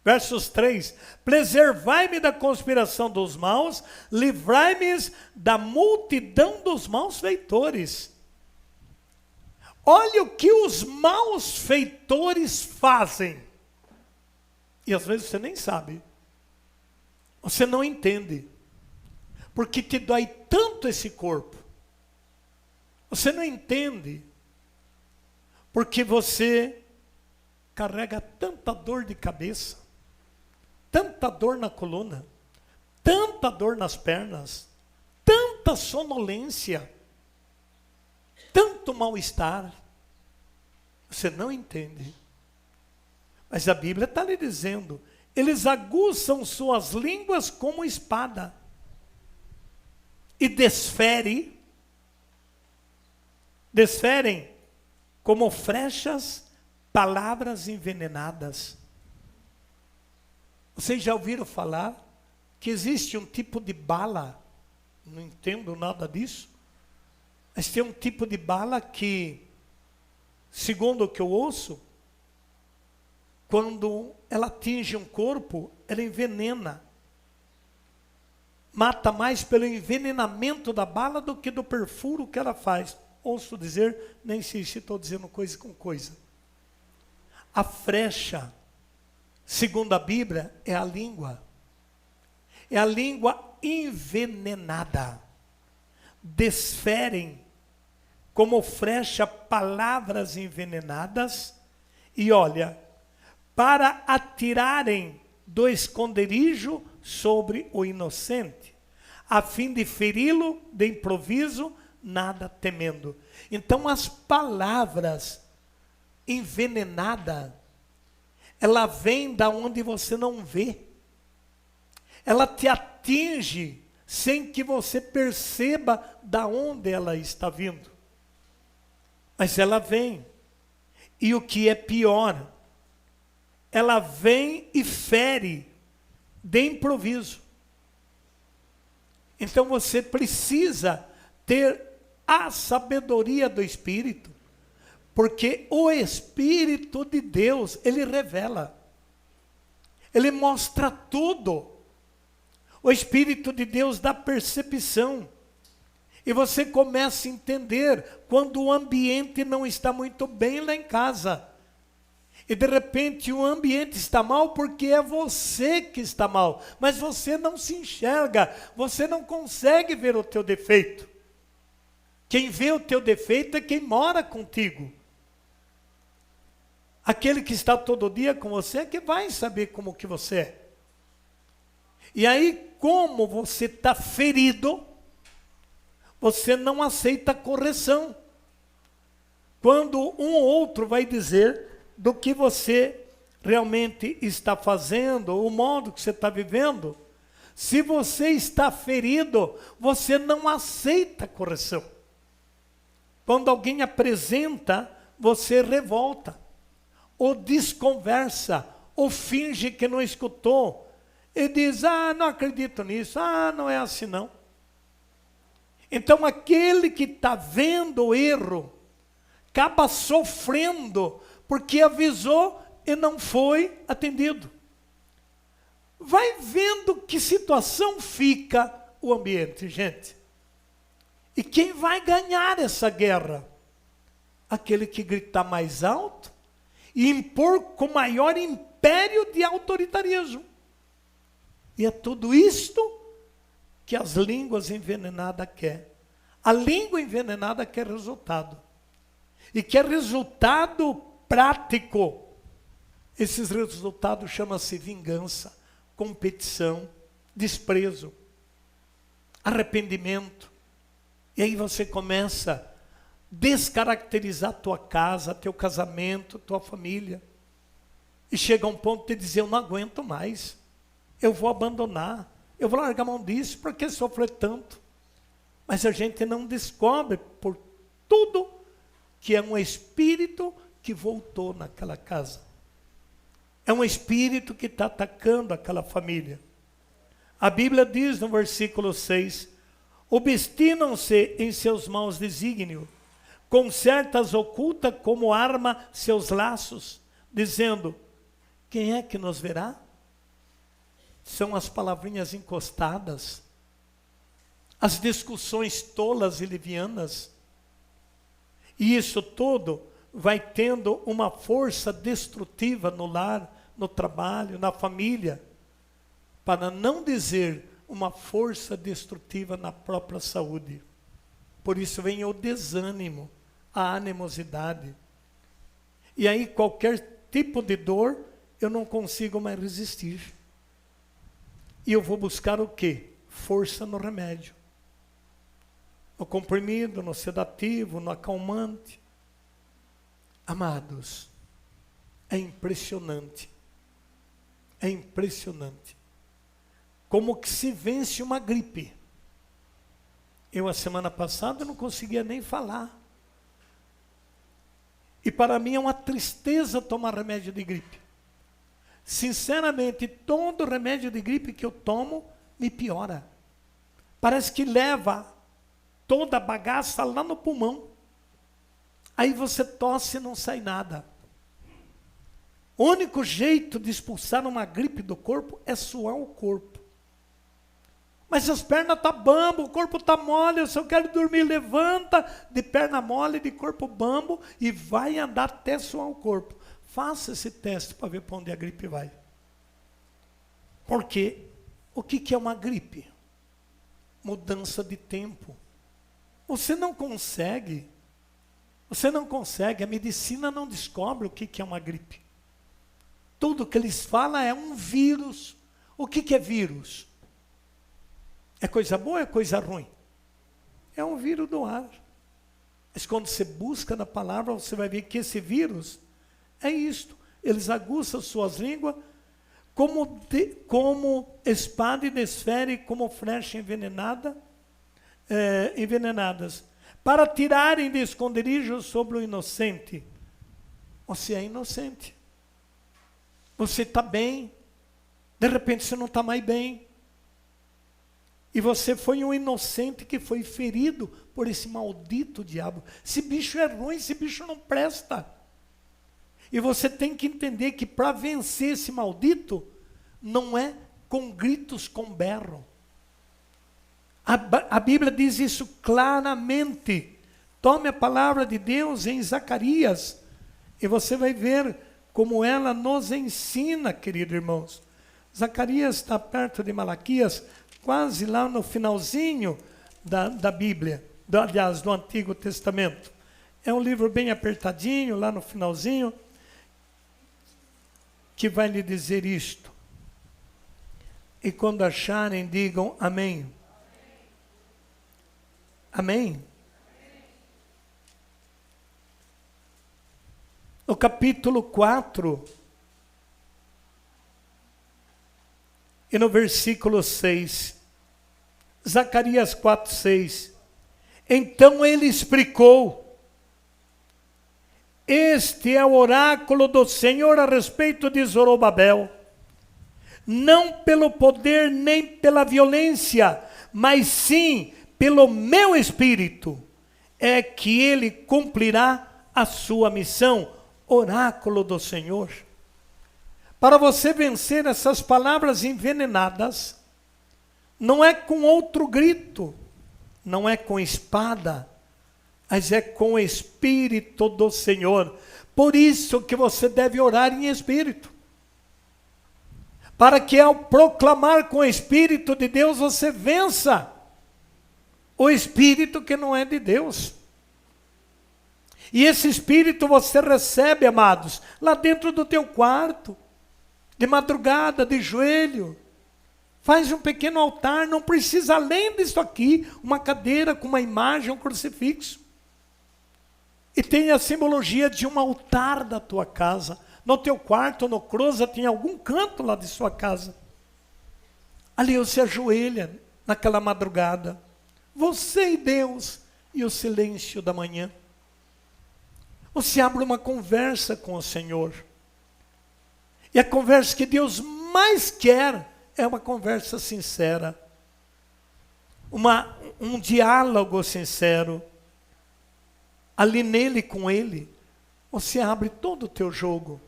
Versos 3. Preservai-me da conspiração dos maus, livrai-me da multidão dos maus feitores. Olha o que os maus feitores fazem. E às vezes você nem sabe. Você não entende. Porque te dói tanto esse corpo. Você não entende. Porque você carrega tanta dor de cabeça, tanta dor na coluna, tanta dor nas pernas, tanta sonolência, tanto mal-estar. Você não entende. Mas a Bíblia está lhe dizendo: eles aguçam suas línguas como espada e desferem como flechas palavras envenenadas. Vocês já ouviram falar que existe um tipo de bala? Não entendo nada disso. Mas tem um tipo de bala que, segundo o que eu ouço, quando ela atinge um corpo, ela envenena. Mata mais pelo envenenamento da bala do que do perfuro que ela faz. Ouço dizer, nem sei se estou dizendo coisa com coisa. A flecha, segundo a Bíblia, é a língua. é a língua envenenada. Desferem como flecha palavras envenenadas, e olha, para atirarem do esconderijo sobre o inocente, a fim de feri-lo de improviso, nada temendo. Então as palavras envenenadas, ela vem da onde você não vê. Ela te atinge sem que você perceba da onde ela está vindo. Mas ela vem. E o que é pior, ela vem e fere de improviso. Então você precisa ter a sabedoria do Espírito, porque o Espírito de Deus, ele revela, ele mostra tudo. O Espírito de Deus dá percepção, e você começa a entender quando o ambiente não está muito bem lá em casa, e de repente o ambiente está mal porque é você que está mal, mas você não se enxerga, você não consegue ver o teu defeito. Quem vê o teu defeito é quem mora contigo. Aquele que está todo dia com você é que vai saber como que você é. E aí, como você está ferido, você não aceita correção. Quando um ou outro vai dizer do que você realmente está fazendo, o modo que você está vivendo, se você está ferido, você não aceita correção. Quando alguém apresenta, você revolta, ou desconversa, ou finge que não escutou, e diz, não acredito nisso, não é assim não. Então aquele que está vendo o erro, acaba sofrendo, porque avisou e não foi atendido. Vai vendo que situação fica o ambiente, gente. E quem vai ganhar essa guerra? Aquele que gritar mais alto e impor com maior império de autoritarismo. E é tudo isto que as línguas envenenadas querem. A língua envenenada quer resultado. E quer resultado prático. Esses resultados chamam-se vingança, competição, desprezo, arrependimento. E aí você começa a descaracterizar a tua casa, teu casamento, tua família. E chega um ponto de dizer, eu não aguento mais. Eu vou abandonar. Eu vou largar a mão disso, por que sofrer tanto? Mas a gente não descobre por tudo que é um espírito que voltou naquela casa. É um espírito que está atacando aquela família. A Bíblia diz no versículo 6, obstinam-se em seus maus desígnios, concertas oculta como arma seus laços, dizendo, quem é que nos verá? São as palavrinhas encostadas, as discussões tolas e levianas. E isso tudo vai tendo uma força destrutiva no lar, no trabalho, na família, para não dizer uma força destrutiva na própria saúde. Por isso vem o desânimo, a animosidade. E aí qualquer tipo de dor, eu não consigo mais resistir. E eu vou buscar o quê? Força no remédio. No comprimido, no sedativo, no acalmante. Amados, é impressionante. É impressionante. Como que se vence uma gripe. Eu, a semana passada, não conseguia nem falar. E para mim é uma tristeza tomar remédio de gripe. Sinceramente, todo remédio de gripe que eu tomo, me piora. Parece que leva toda a bagaça lá no pulmão. Aí você tosse e não sai nada. O único jeito de expulsar uma gripe do corpo é suar o corpo. Mas as pernas estão bambo, o corpo está mole, eu só quero dormir, levanta de perna mole, de corpo bambo e vai andar até suar o corpo. Faça esse teste para ver para onde a gripe vai. Porque O que é uma gripe? Mudança de tempo. Você não consegue, a medicina não descobre o que é uma gripe. Tudo que eles falam é um vírus. O que é vírus? É coisa boa ou é coisa ruim? É um vírus do ar. Mas quando você busca na palavra, você vai ver que esse vírus é isto. Eles aguçam suas línguas como espada e desfere, como flecha envenenadas, para tirarem de esconderijo sobre o inocente. Você é inocente. Você está bem. De repente você não está mais bem. E você foi um inocente que foi ferido por esse maldito diabo. Esse bicho é ruim, esse bicho não presta. E você tem que entender que para vencer esse maldito, não é com gritos, com berro. A Bíblia diz isso claramente. Tome a palavra de Deus em Zacarias, e você vai ver como ela nos ensina, queridos irmãos. Zacarias está perto de Malaquias, quase lá no finalzinho da Bíblia, aliás, do Antigo Testamento. É um livro bem apertadinho, lá no finalzinho, que vai lhe dizer isto. E quando acharem, digam amém. Amém? No capítulo 4, e no versículo 6, Zacarias 4, 6. Então ele explicou: este é o oráculo do Senhor a respeito de Zorobabel. Não pelo poder nem pela violência, mas sim pelo meu espírito, é que ele cumprirá a sua missão. Oráculo do Senhor. Para você vencer essas palavras envenenadas, não é com outro grito, não é com espada, mas é com o Espírito do Senhor. Por isso que você deve orar em espírito. Para que ao proclamar com o Espírito de Deus, você vença o espírito que não é de Deus. E esse espírito você recebe, amados, lá dentro do teu quarto, de madrugada, de joelho. Faz um pequeno altar, não precisa além disso aqui, uma cadeira com uma imagem, um crucifixo. E tem a simbologia de um altar da tua casa. No teu quarto, no closet, em algum canto lá de sua casa. Ali você ajoelha naquela madrugada. Você e Deus e o silêncio da manhã. Você abre uma conversa com o Senhor. E a conversa que Deus mais quer é uma conversa sincera. Um diálogo sincero. Ali nele, com ele, você abre todo o teu jogo.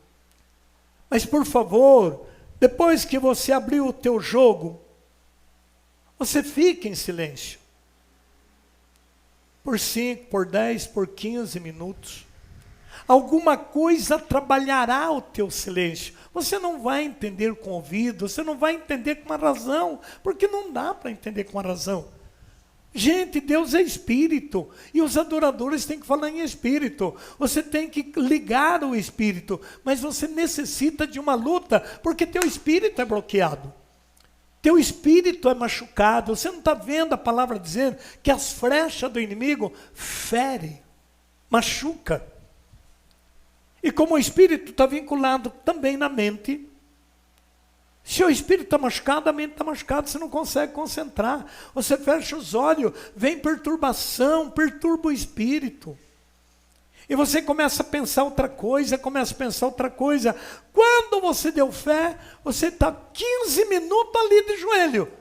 Mas por favor, depois que você abriu o teu jogo, você fica em silêncio. Por 5, por 10, por 15 minutos. Alguma coisa trabalhará o teu silêncio. Você não vai entender com o ouvido, você não vai entender com a razão, porque não dá para entender com a razão. Gente, Deus é espírito, e os adoradores têm que falar em espírito. Você tem que ligar o espírito, mas você necessita de uma luta, porque teu espírito é bloqueado. Teu espírito é machucado. Você não está vendo a palavra dizer que as flechas do inimigo fere, machuca. E como o espírito está vinculado também na mente, se o espírito está machucado, a mente está machucada, você não consegue concentrar. Você fecha os olhos, vem perturbação, perturba o espírito. E você começa a pensar outra coisa, Quando você deu fé, você está 15 minutos ali de joelho.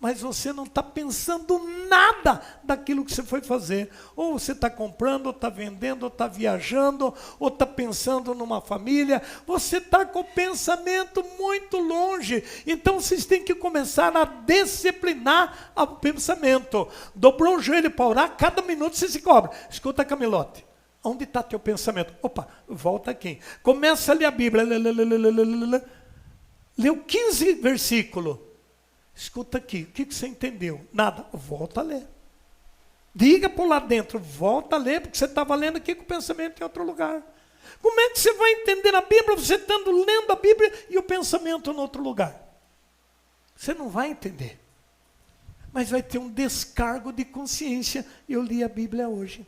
Mas você não está pensando nada daquilo que você foi fazer. Ou você está comprando, ou está vendendo, ou está viajando, ou está pensando numa família. Você está com o pensamento muito longe. Então vocês têm que começar a disciplinar o pensamento. Dobrou o joelho para orar, cada minuto você se cobra. Escuta, Camilote. Onde está teu pensamento? Opa, volta aqui. Começa a ler a Bíblia. Leu 15 versículos. Escuta aqui, o que você entendeu? Nada, volta a ler. Diga por lá dentro, volta a ler, porque você estava lendo aqui com o pensamento em outro lugar. Como é que você vai entender a Bíblia, você estando lendo a Bíblia e o pensamento em outro lugar? Você não vai entender. Mas vai ter um descargo de consciência. Eu li a Bíblia hoje.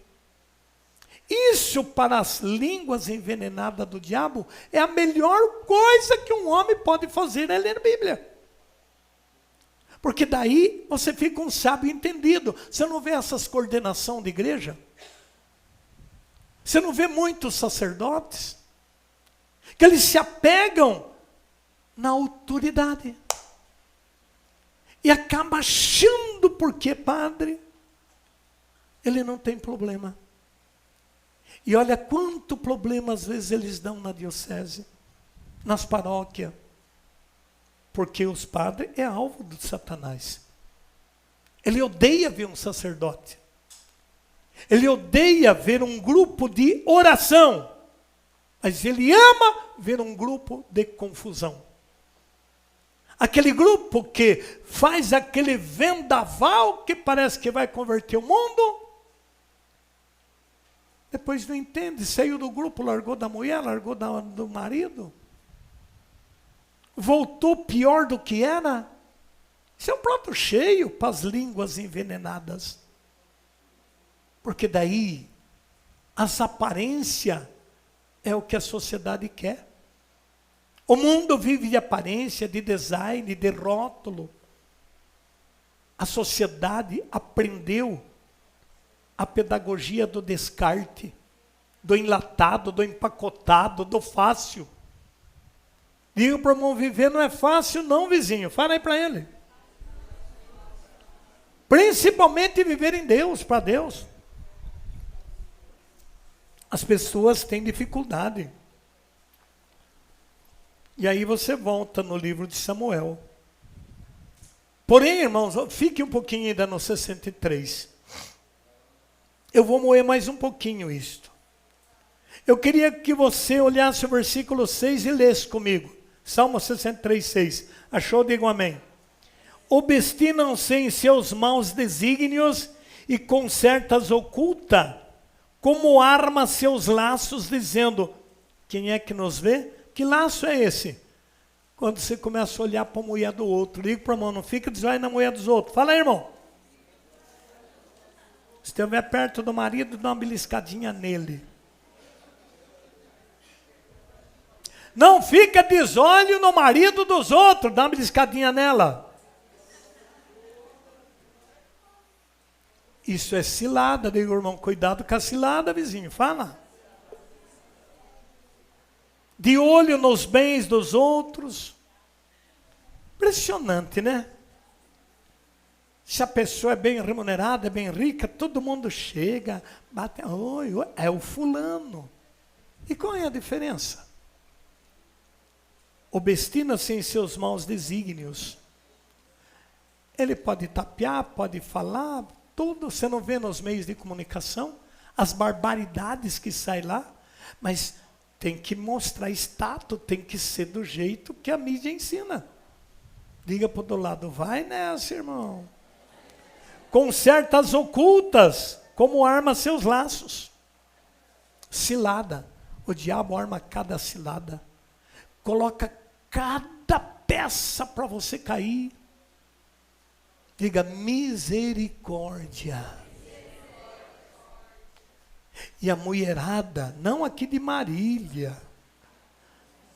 Isso para as línguas envenenadas do diabo é a melhor coisa que um homem pode fazer, é ler a Bíblia. Porque daí você fica um sábio entendido. Você não vê essas coordenações de igreja? Você não vê muitos sacerdotes? Que eles se apegam na autoridade. E acaba achando porque padre, ele não tem problema. E olha quanto problema às vezes eles dão na diocese, nas paróquias. Porque os padres é alvo de Satanás. Ele odeia ver um sacerdote. Ele odeia ver um grupo de oração. Mas ele ama ver um grupo de confusão. Aquele grupo que faz aquele vendaval que parece que vai converter o mundo. Depois não entende, saiu do grupo, largou da mulher, largou do marido. Voltou pior do que era. Isso é um prato cheio para as línguas envenenadas. Porque daí, as aparências é o que a sociedade quer. O mundo vive de aparência, de design, de rótulo. A sociedade aprendeu a pedagogia do descarte, do enlatado, do empacotado, do fácil. Diga para o irmão, viver não é fácil não, vizinho. Fala aí para ele. Principalmente viver em Deus, para Deus. As pessoas têm dificuldade. E aí você volta no livro de Samuel. Porém, irmãos, fique um pouquinho ainda no 63. Eu vou moer mais um pouquinho isto. Eu queria que você olhasse o versículo 6 e lesse comigo. Salmo 63, 6. Achou? Diga um amém. Obstinam-se em seus maus desígnios e concertas oculta, como arma seus laços, dizendo, quem é que nos vê? Que laço é esse? Quando você começa a olhar para a mulher do outro, liga para o irmão, não fica desviando na mulher dos outros. Fala aí, irmão. Se estiver perto do marido, dá uma beliscadinha nele. Não fica desolho no marido dos outros, dá uma beliscadinha nela. Isso é cilada, diga, irmão, cuidado com a cilada, vizinho, fala. De olho nos bens dos outros. Impressionante, né? Se a pessoa é bem remunerada, é bem rica, todo mundo chega, bate, oi, é o fulano. E qual é a diferença? Obstina-se em seus maus desígnios. Ele pode tapear, pode falar, tudo, você não vê nos meios de comunicação, as barbaridades que saem lá, mas tem que mostrar status, tem que ser do jeito que a mídia ensina. Diga para o do lado, vai nessa, irmão. Com certas ocultas, como arma seus laços. Cilada. O diabo arma cada cilada. Coloca cada peça para você cair. Diga, misericórdia. E a mulherada, não aqui de Marília,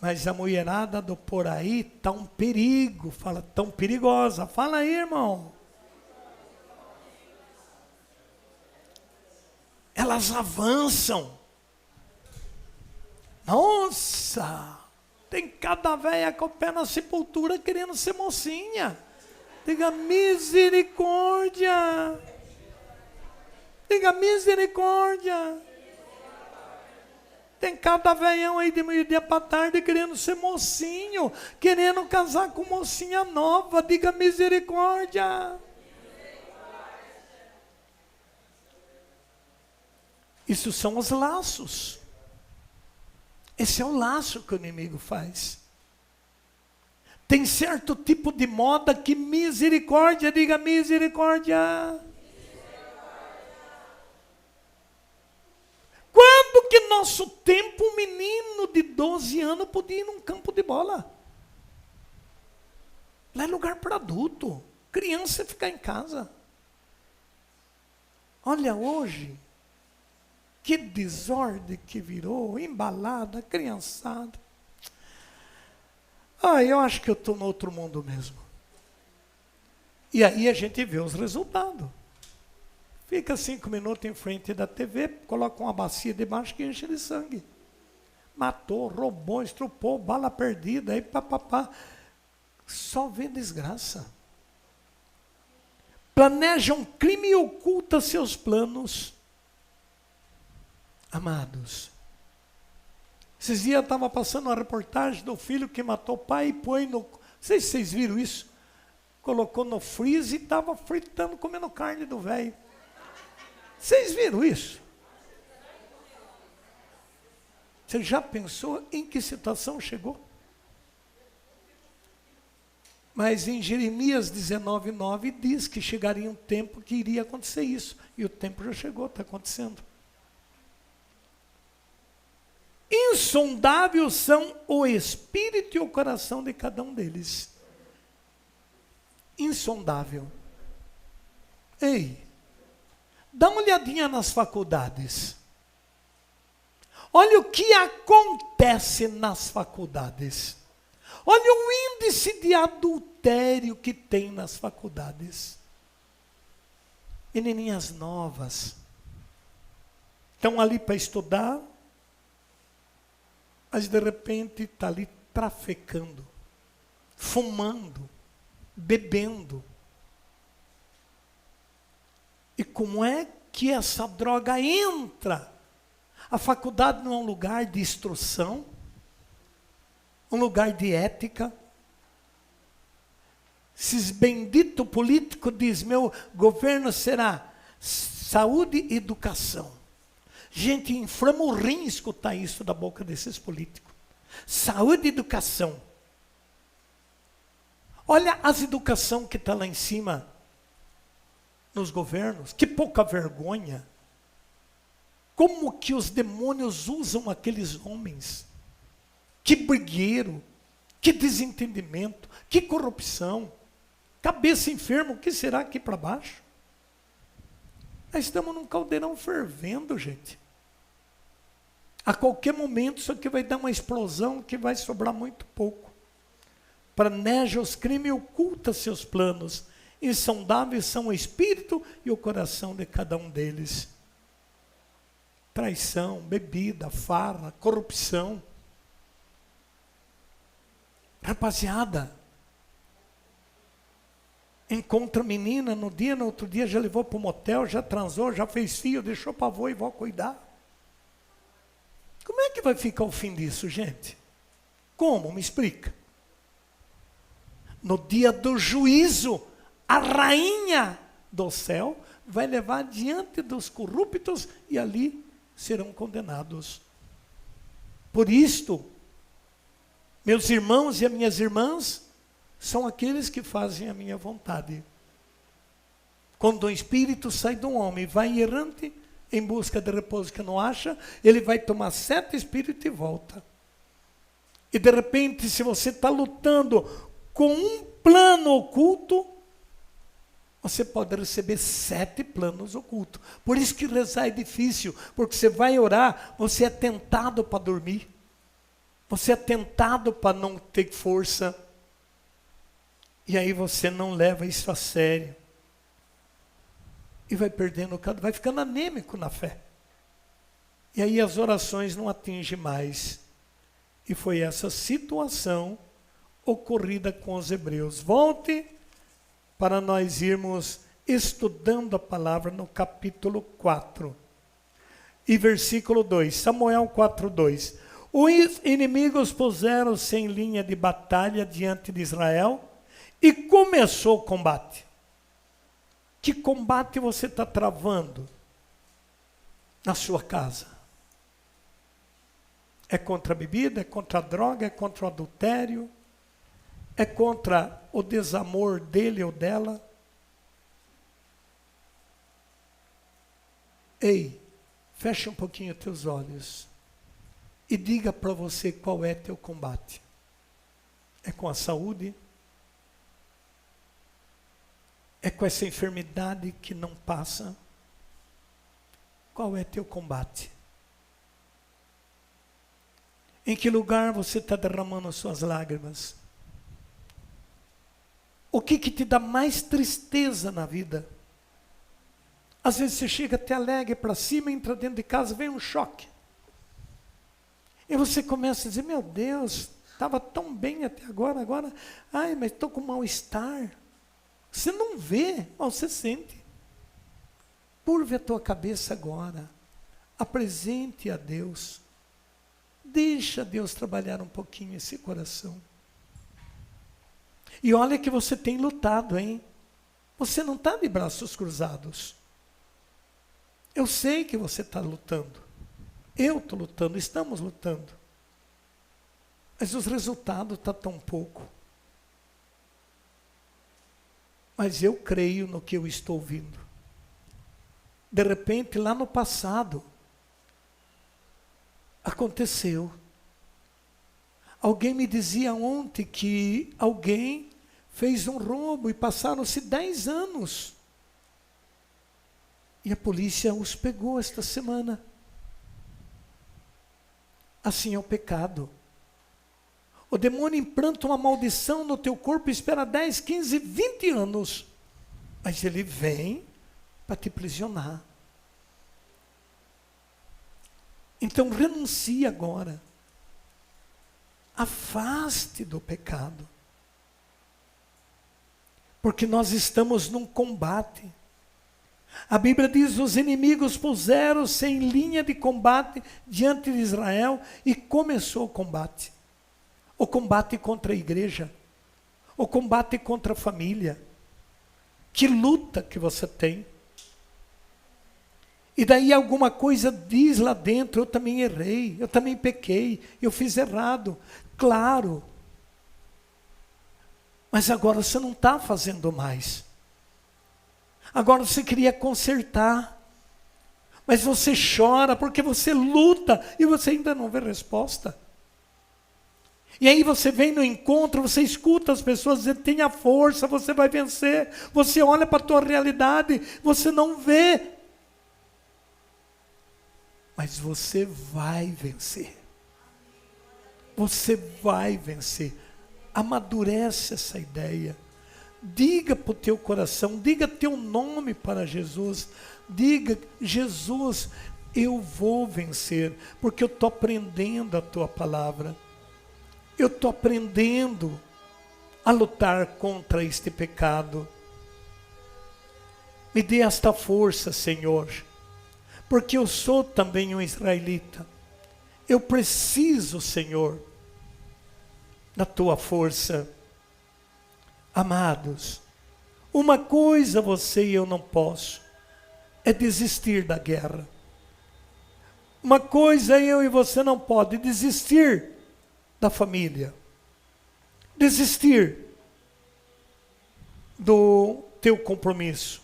mas a mulherada do por aí está um perigo. Fala, tão perigosa. Fala aí, irmão. Elas avançam. Nossa, tem cada velha com o pé na sepultura querendo ser mocinha. Diga misericórdia. Diga misericórdia. Tem cada velhão aí de meio-dia para tarde querendo ser mocinho, querendo casar com mocinha nova. Diga misericórdia. Isso são os laços. Esse é o laço que o inimigo faz. Tem certo tipo de moda que misericórdia, diga misericórdia. Quando que nosso tempo um menino de 12 anos podia ir num campo de bola? Lá é lugar para adulto. Criança ficar em casa. Olha hoje, que desordem que virou, embalada, criançada. Eu acho que eu estou no outro mundo mesmo. E aí a gente vê os resultados. Fica 5 minutos em frente da TV, coloca uma bacia debaixo que enche de sangue. Matou, roubou, estrupou, bala perdida, aí papapá. Só vê desgraça. Planeja um crime e oculta seus planos. Amados, esses dias eu estava passando uma reportagem do filho que matou o pai e põe no... Não sei se vocês viram isso. Colocou no freezer e estava fritando, comendo carne do velho. Vocês viram isso? Você já pensou em que situação chegou? Mas em Jeremias 19:9 diz que chegaria um tempo que iria acontecer isso. E o tempo já chegou, está acontecendo. Insondáveis são o espírito e o coração de cada um deles. Insondável. Ei, dá uma olhadinha nas faculdades. Olha o que acontece nas faculdades. Olha o índice de adultério que tem nas faculdades. Menininhas novas estão ali para estudar, mas de repente está ali traficando, fumando, bebendo. E como é que essa droga entra? A faculdade não é um lugar de instrução, um lugar de ética. Esses benditos políticos dizem, meu governo será saúde e educação. Gente, inflama o rim escutar isso da boca desses políticos. Saúde e educação. Olha as educação que está lá em cima nos governos. Que pouca vergonha. Como que os demônios usam aqueles homens? Que brigueiro, que desentendimento, que corrupção. Cabeça enferma, o que será aqui para baixo? Nós estamos num caldeirão fervendo, gente. A qualquer momento isso aqui vai dar uma explosão que vai sobrar muito pouco. Planeja os crimes e oculta seus planos. Insondáveis são o espírito e o coração de cada um deles. Traição, bebida, farra, corrupção. Rapaziada, encontra menina no outro dia já levou para o motel, já transou, já fez filho, deixou para avô e vó cuidar. Como é que vai ficar o fim disso, gente? Como? Me explica. No dia do juízo, a rainha do céu vai levar diante dos corruptos e ali serão condenados. Por isto, meus irmãos e as minhas irmãs são aqueles que fazem a minha vontade. Quando o espírito sai de um homem e vai errante em busca de repouso que não acha, ele vai tomar 7 espíritos e volta. E de repente, se você está lutando com um plano oculto, você pode receber 7 planos ocultos. Por isso que rezar é difícil, porque você vai orar, você é tentado para dormir. Você é tentado para não ter força. E aí você não leva isso a sério. E vai perdendo, vai ficando anêmico na fé. E aí as orações não atingem mais. E foi essa situação ocorrida com os hebreus. Volte para nós irmos estudando a palavra no capítulo 4. E versículo 2, Samuel 4:2. Os inimigos puseram-se em linha de batalha diante de Israel e começou o combate. Que combate você está travando na sua casa? É contra a bebida, é contra a droga, é contra o adultério, É contra o desamor dele ou dela? Ei, fecha um pouquinho teus olhos e diga para você qual é teu combate. É com a saúde? É com essa enfermidade que não passa? Qual é teu combate? Em que lugar você está derramando as suas lágrimas? O que te dá mais tristeza na vida? Às vezes você chega até alegre para cima, entra dentro de casa, vem um choque. E você começa a dizer, meu Deus, estava tão bem até agora, ai, mas estou com mal-estar. Você não vê, mas você sente. Curve a tua cabeça agora. Apresente a Deus. Deixa Deus trabalhar um pouquinho esse coração. E olha que você tem lutado, hein? Você não está de braços cruzados. Eu sei que você está lutando. Eu estou lutando, estamos lutando. Mas os resultados estão tão pouco. Mas eu creio no que eu estou ouvindo. De repente, lá no passado, aconteceu. Alguém me dizia ontem que alguém fez um roubo e passaram-se 10 anos. E a polícia os pegou esta semana. Assim é o pecado. O demônio implanta uma maldição no teu corpo e espera 10, 15, 20 anos. Mas ele vem para te aprisionar. Então renuncie agora. Afaste do pecado. Porque nós estamos num combate. A Bíblia diz, os inimigos puseram-se em linha de combate diante de Israel e começou o combate. O combate contra a igreja. O combate contra a família. Que luta que você tem. E daí alguma coisa diz lá dentro, eu também errei, eu também pequei, eu fiz errado. Claro. Mas agora você não está fazendo mais. Agora você queria consertar. Mas você chora porque você luta e você ainda não vê resposta. E aí você vem no encontro, você escuta as pessoas dizendo, tenha força, você vai vencer. Você olha para a tua realidade, você não vê. Mas você vai vencer. Você vai vencer. Amadurece essa ideia. Diga para o teu coração, diga teu nome para Jesus. Diga, Jesus, eu vou vencer, porque eu estou aprendendo a tua palavra. Eu estou aprendendo a lutar contra este pecado. Me dê esta força, Senhor, porque eu sou também um israelita. Eu preciso, Senhor, da tua força. Amados, uma coisa você e eu não posso, é desistir da guerra. Uma coisa eu e você não pode, desistir da família. Desistir do teu compromisso.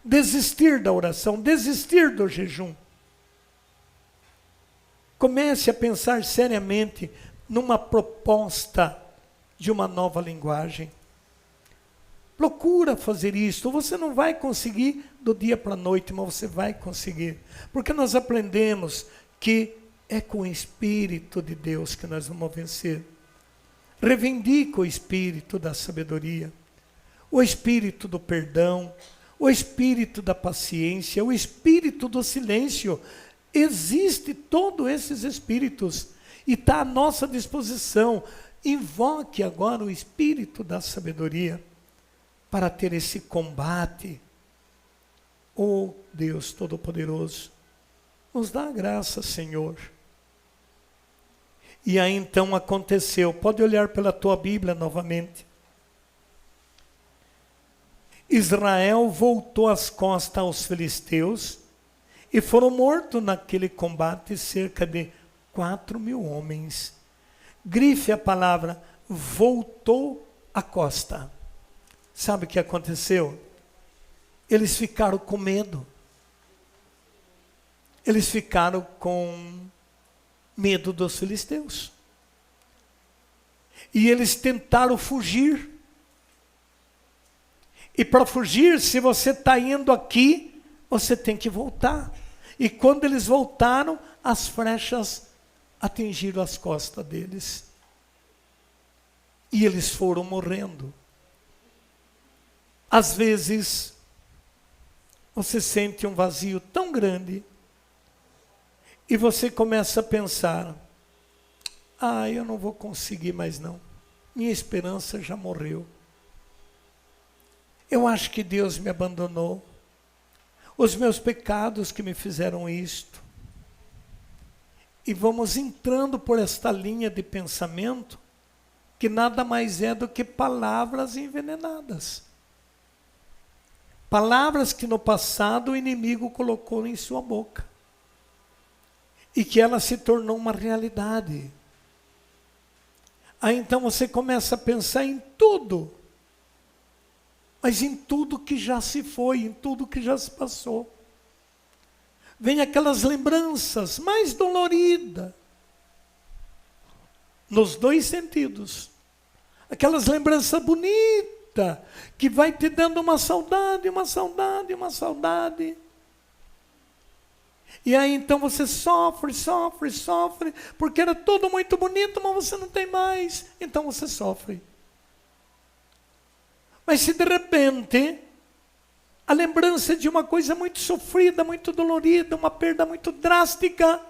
Desistir da oração, desistir do jejum. Comece a pensar seriamente numa proposta de uma nova linguagem. Procura fazer isso. Você não vai conseguir do dia para a noite, mas você vai conseguir. Porque nós aprendemos que é com o Espírito de Deus que nós vamos vencer. Reivindica o Espírito da sabedoria, o Espírito do perdão, o Espírito da paciência, o Espírito do silêncio. Existe todos esses Espíritos e está à nossa disposição. Invoque agora o Espírito da sabedoria para ter esse combate. Oh Deus Todo-Poderoso, nos dá a graça, Senhor. E aí então aconteceu, pode olhar pela tua Bíblia novamente. Israel voltou as costas aos filisteus e foram mortos naquele combate cerca de 4.000 homens. Grife a palavra, voltou a costa. Sabe o que aconteceu? Eles ficaram com medo. Eles ficaram com medo dos filisteus. E eles tentaram fugir. E para fugir, se você está indo aqui, você tem que voltar. E quando eles voltaram, as flechas atingiram as costas deles. E eles foram morrendo. Às vezes, você sente um vazio tão grande, e você começa a pensar, eu não vou conseguir mais não. Minha esperança já morreu. Eu acho que Deus me abandonou. Os meus pecados que me fizeram isto. E vamos entrando por esta linha de pensamento, que nada mais é do que palavras envenenadas. Palavras que no passado o inimigo colocou em sua boca. E que ela se tornou uma realidade. Aí então você começa a pensar em tudo. Mas em tudo que já se foi, em tudo que já se passou. Vem aquelas lembranças mais doloridas. Nos dois sentidos. Aquelas lembranças bonitas, que vai te dando uma saudade, uma saudade, uma saudade. E aí então você sofre, sofre, sofre, porque era tudo muito bonito, mas você não tem mais. Então você sofre. Mas se de repente, a lembrança de uma coisa muito sofrida, muito dolorida, uma perda muito drástica,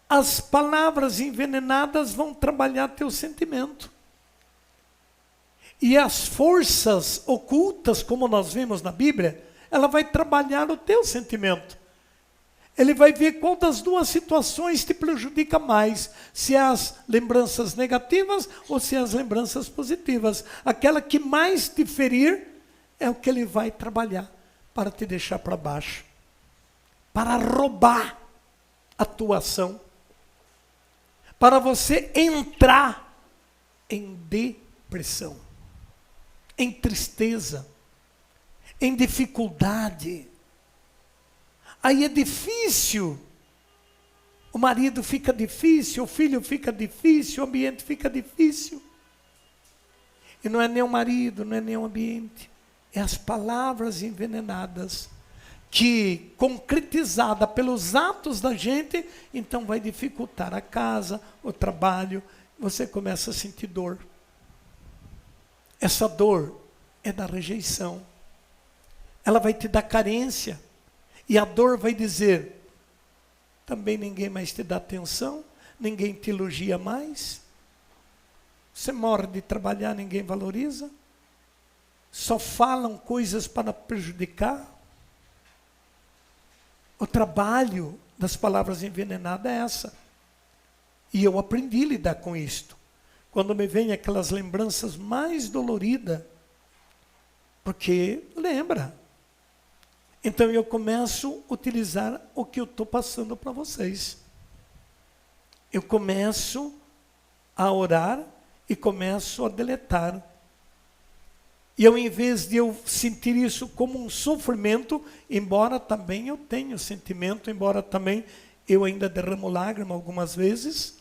as palavras envenenadas vão trabalhar teu sentimento. E as forças ocultas, como nós vimos na Bíblia, ela vai trabalhar o teu sentimento. Ele vai ver qual das duas situações te prejudica mais, se é as lembranças negativas ou se é as lembranças positivas. Aquela que mais te ferir é o que ele vai trabalhar para te deixar para baixo, para roubar a tua ação, para você entrar em depressão, em tristeza, em dificuldade. Aí é difícil, o marido fica difícil, o filho fica difícil, o ambiente fica difícil. E não é nem o marido, não é nem o ambiente, é as palavras envenenadas, que concretizada pelos atos da gente, então vai dificultar a casa, o trabalho, você começa a sentir dor. Essa dor é da rejeição. Ela vai te dar carência. E a dor vai dizer, também ninguém mais te dá atenção, ninguém te elogia mais. Você morre de trabalhar, ninguém valoriza. Só falam coisas para prejudicar. O trabalho das palavras envenenadas é essa. E eu aprendi a lidar com isto. Quando me vem aquelas lembranças mais doloridas, porque lembra. Então eu começo a utilizar o que eu estou passando para vocês. Eu começo a orar e começo a deletar. E ao invés de eu sentir isso como um sofrimento, embora também eu tenha sentimento, embora também eu ainda derramo lágrima algumas vezes,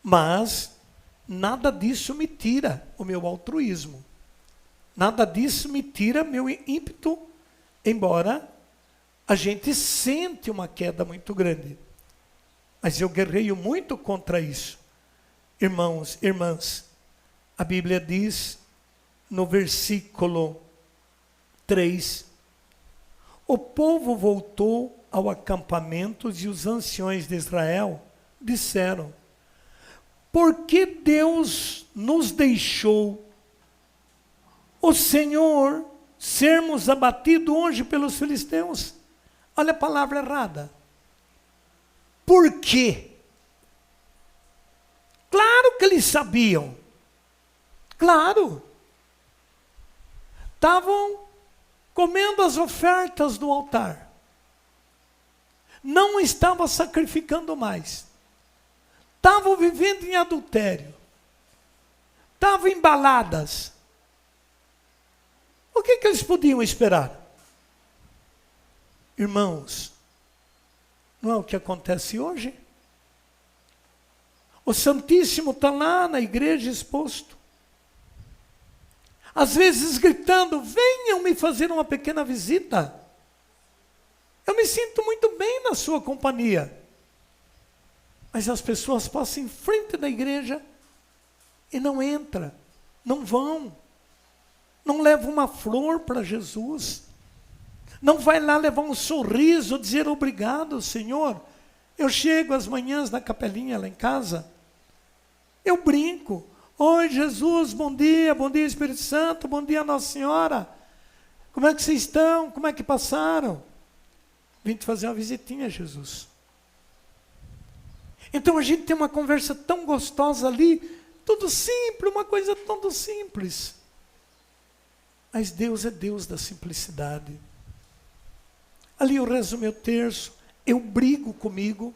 mas nada disso me tira o meu altruísmo. Nada disso me tira meu ímpeto, embora a gente sente uma queda muito grande. Mas eu guerreio muito contra isso. Irmãos, irmãs, a Bíblia diz no versículo 3, o povo voltou ao acampamento e os anciões de Israel disseram, por que Deus nos deixou o Senhor sermos abatidos hoje pelos filisteus? Olha a palavra errada. Por quê? Claro que eles sabiam. Claro. Estavam comendo as ofertas do altar. Não estavam sacrificando mais. Estavam vivendo em adultério. estavam embaladas. O que eles podiam esperar? Irmãos, não é o que acontece hoje? O Santíssimo está lá na igreja exposto. Às vezes gritando, venham me fazer uma pequena visita. Eu me sinto muito bem na sua companhia. Mas as pessoas passam em frente da igreja e não entram, não vão. Não levam uma flor para Jesus. Não vai lá levar um sorriso, dizer obrigado, Senhor. Eu chego às manhãs na capelinha lá em casa, eu brinco. Oi, Jesus, bom dia Espírito Santo, bom dia Nossa Senhora. Como é que vocês estão? Como é que passaram? Vim te fazer uma visitinha, Jesus. Então a gente tem uma conversa tão gostosa ali, tudo simples, uma coisa tão simples. Mas Deus é Deus da simplicidade. Ali eu rezo meu terço, eu brigo comigo,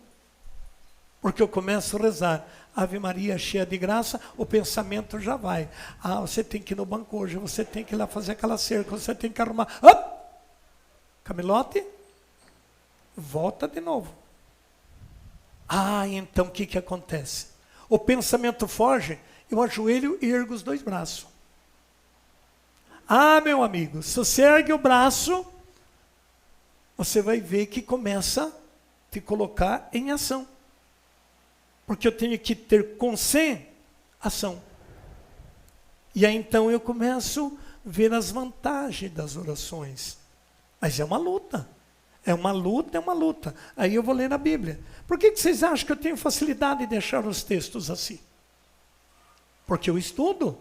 porque eu começo a rezar. Ave Maria, cheia de graça, o pensamento já vai. Ah, você tem que ir no banco hoje, você tem que ir lá fazer aquela cerca, você tem que arrumar. Camilote, volta de novo. Ah, então o que acontece? O pensamento foge, eu ajoelho e ergo os 2 braços. Ah, meu amigo, se você ergue o braço, você vai ver que começa a te colocar em ação. Porque eu tenho que ter concentração. E aí então eu começo a ver as vantagens das orações. Mas é uma luta. É uma luta. Aí eu vou ler na Bíblia. Por que vocês acham que eu tenho facilidade de achar os textos assim? Porque eu estudo,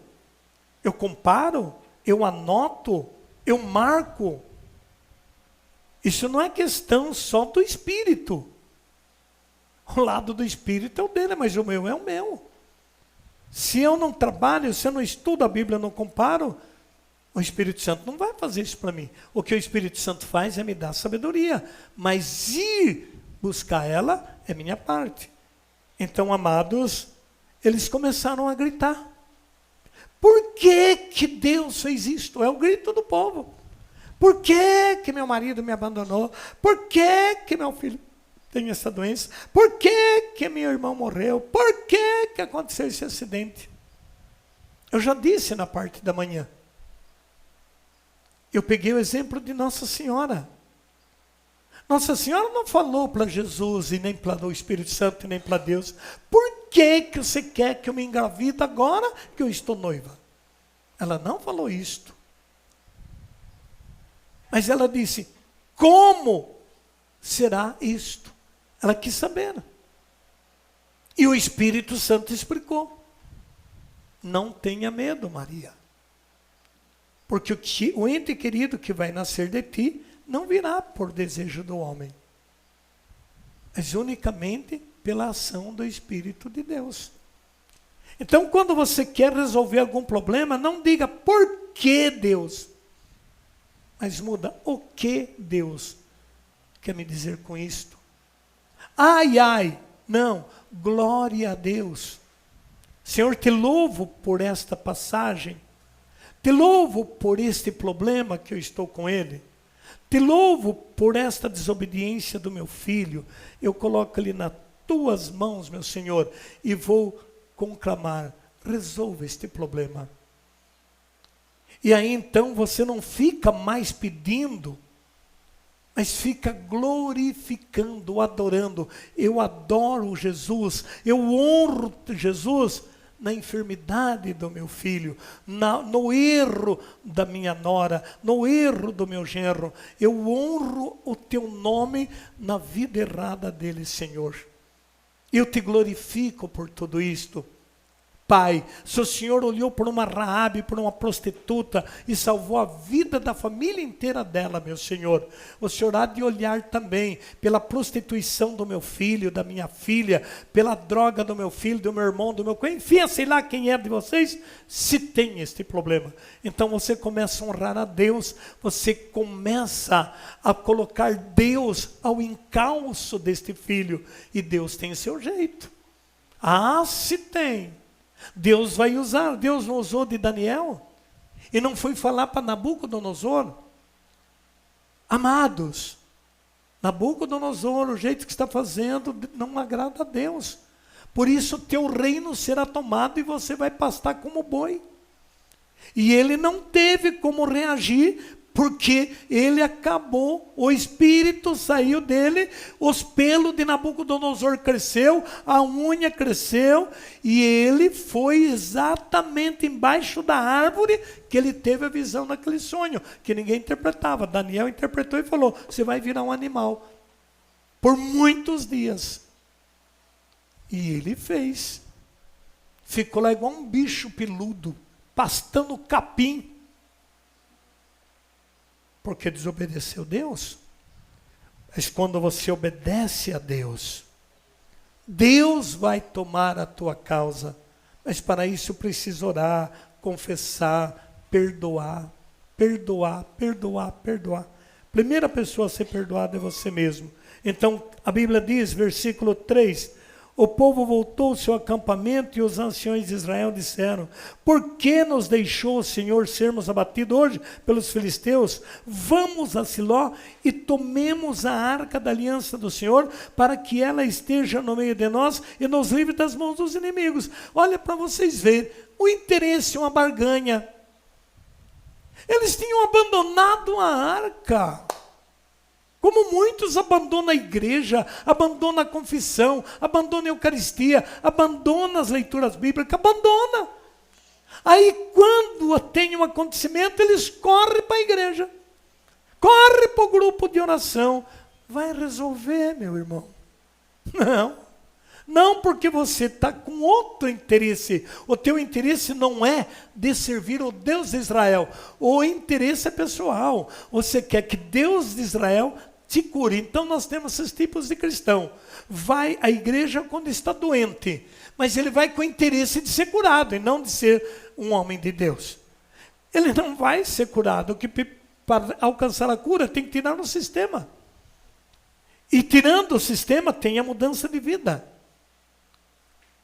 eu comparo, eu anoto, eu marco. Isso não é questão só do espírito. O lado do espírito é o dele, mas o meu é o meu. Se eu não trabalho, se eu não estudo a Bíblia, não comparo, o Espírito Santo não vai fazer isso para mim. O que o Espírito Santo faz é me dar sabedoria, mas ir buscar ela é minha parte. Então, amados, eles começaram a gritar. Por que Deus fez isto? É o grito do povo. Por que meu marido me abandonou? Por que meu filho tem essa doença? Por que meu irmão morreu? Por que aconteceu esse acidente? Eu já disse na parte da manhã. Eu peguei o exemplo de Nossa Senhora. Nossa Senhora não falou para Jesus e nem para o Espírito Santo e nem para Deus. Por que você quer que eu me engravide agora que eu estou noiva? Ela não falou isto. Mas ela disse, como será isto? Ela quis saber. E o Espírito Santo explicou. Não tenha medo, Maria. Porque o ente querido que vai nascer de ti não virá por desejo do homem, mas unicamente pela ação do Espírito de Deus. Então, quando você quer resolver algum problema, não diga por que Deus, mas muda o que Deus quer me dizer com isto. Ai, ai, não, glória a Deus. Senhor, te louvo por esta passagem, te louvo por este problema que eu estou com ele, te louvo por esta desobediência do meu filho, eu coloco ele nas tuas mãos, meu Senhor, e vou conclamar, resolva este problema. E aí então você não fica mais pedindo, mas fica glorificando, adorando. Eu adoro Jesus, eu honro Jesus na enfermidade do meu filho, no erro da minha nora, no erro do meu genro. Eu honro o teu nome na vida errada dele, Senhor. Eu te glorifico por tudo isto. Pai, se o Senhor olhou por uma Raabe, por uma prostituta e salvou a vida da família inteira dela, meu Senhor, o Senhor há de olhar também pela prostituição do meu filho, da minha filha, pela droga do meu filho, do meu irmão, do meu cunhado, enfim, sei lá quem é de vocês, se tem este problema. Então você começa a honrar a Deus, você começa a colocar Deus ao encalço deste filho, e Deus tem seu jeito. Ah, se tem. Deus vai usar. Deus não usou de Daniel? E não foi falar para Nabucodonosor? Amados, Nabucodonosor, o jeito que está fazendo não agrada a Deus. Por isso teu reino será tomado e você vai pastar como boi. E ele não teve como reagir, porque ele acabou, o espírito saiu dele, os pelos de Nabucodonosor cresceu, a unha cresceu, e ele foi exatamente embaixo da árvore que ele teve a visão naquele sonho, que ninguém interpretava. Daniel interpretou e falou: você vai virar um animal, por muitos dias. E ele fez. Ficou lá igual um bicho peludo, pastando capim, porque desobedeceu Deus. Mas quando você obedece a Deus, Deus vai tomar a tua causa. Mas para isso precisa orar, confessar, perdoar, perdoar, perdoar, perdoar. Primeira pessoa a ser perdoada é você mesmo. Então a Bíblia diz, versículo 3, o povo voltou ao seu acampamento e os anciões de Israel disseram: por que nos deixou o Senhor sermos abatidos hoje pelos filisteus? Vamos a Siló e tomemos a arca da aliança do Senhor, para que ela esteja no meio de nós e nos livre das mãos dos inimigos. Olha para vocês verem, o interesse é uma barganha. Eles tinham abandonado a arca. Como muitos abandonam a igreja, abandonam a confissão, abandonam a Eucaristia, abandonam as leituras bíblicas, abandonam. Aí quando tem um acontecimento, eles correm para a igreja, correm para o grupo de oração. Vai resolver, meu irmão? Não, porque você está com outro interesse. O teu interesse não é de servir o Deus de Israel. O interesse é pessoal. Você quer que Deus de Israel te cure. Então nós temos esses tipos de cristão. Vai à igreja quando está doente, mas ele vai com o interesse de ser curado e não de ser um homem de Deus. Ele não vai ser curado, que para alcançar a cura tem que tirar o sistema. E tirando o sistema tem a mudança de vida.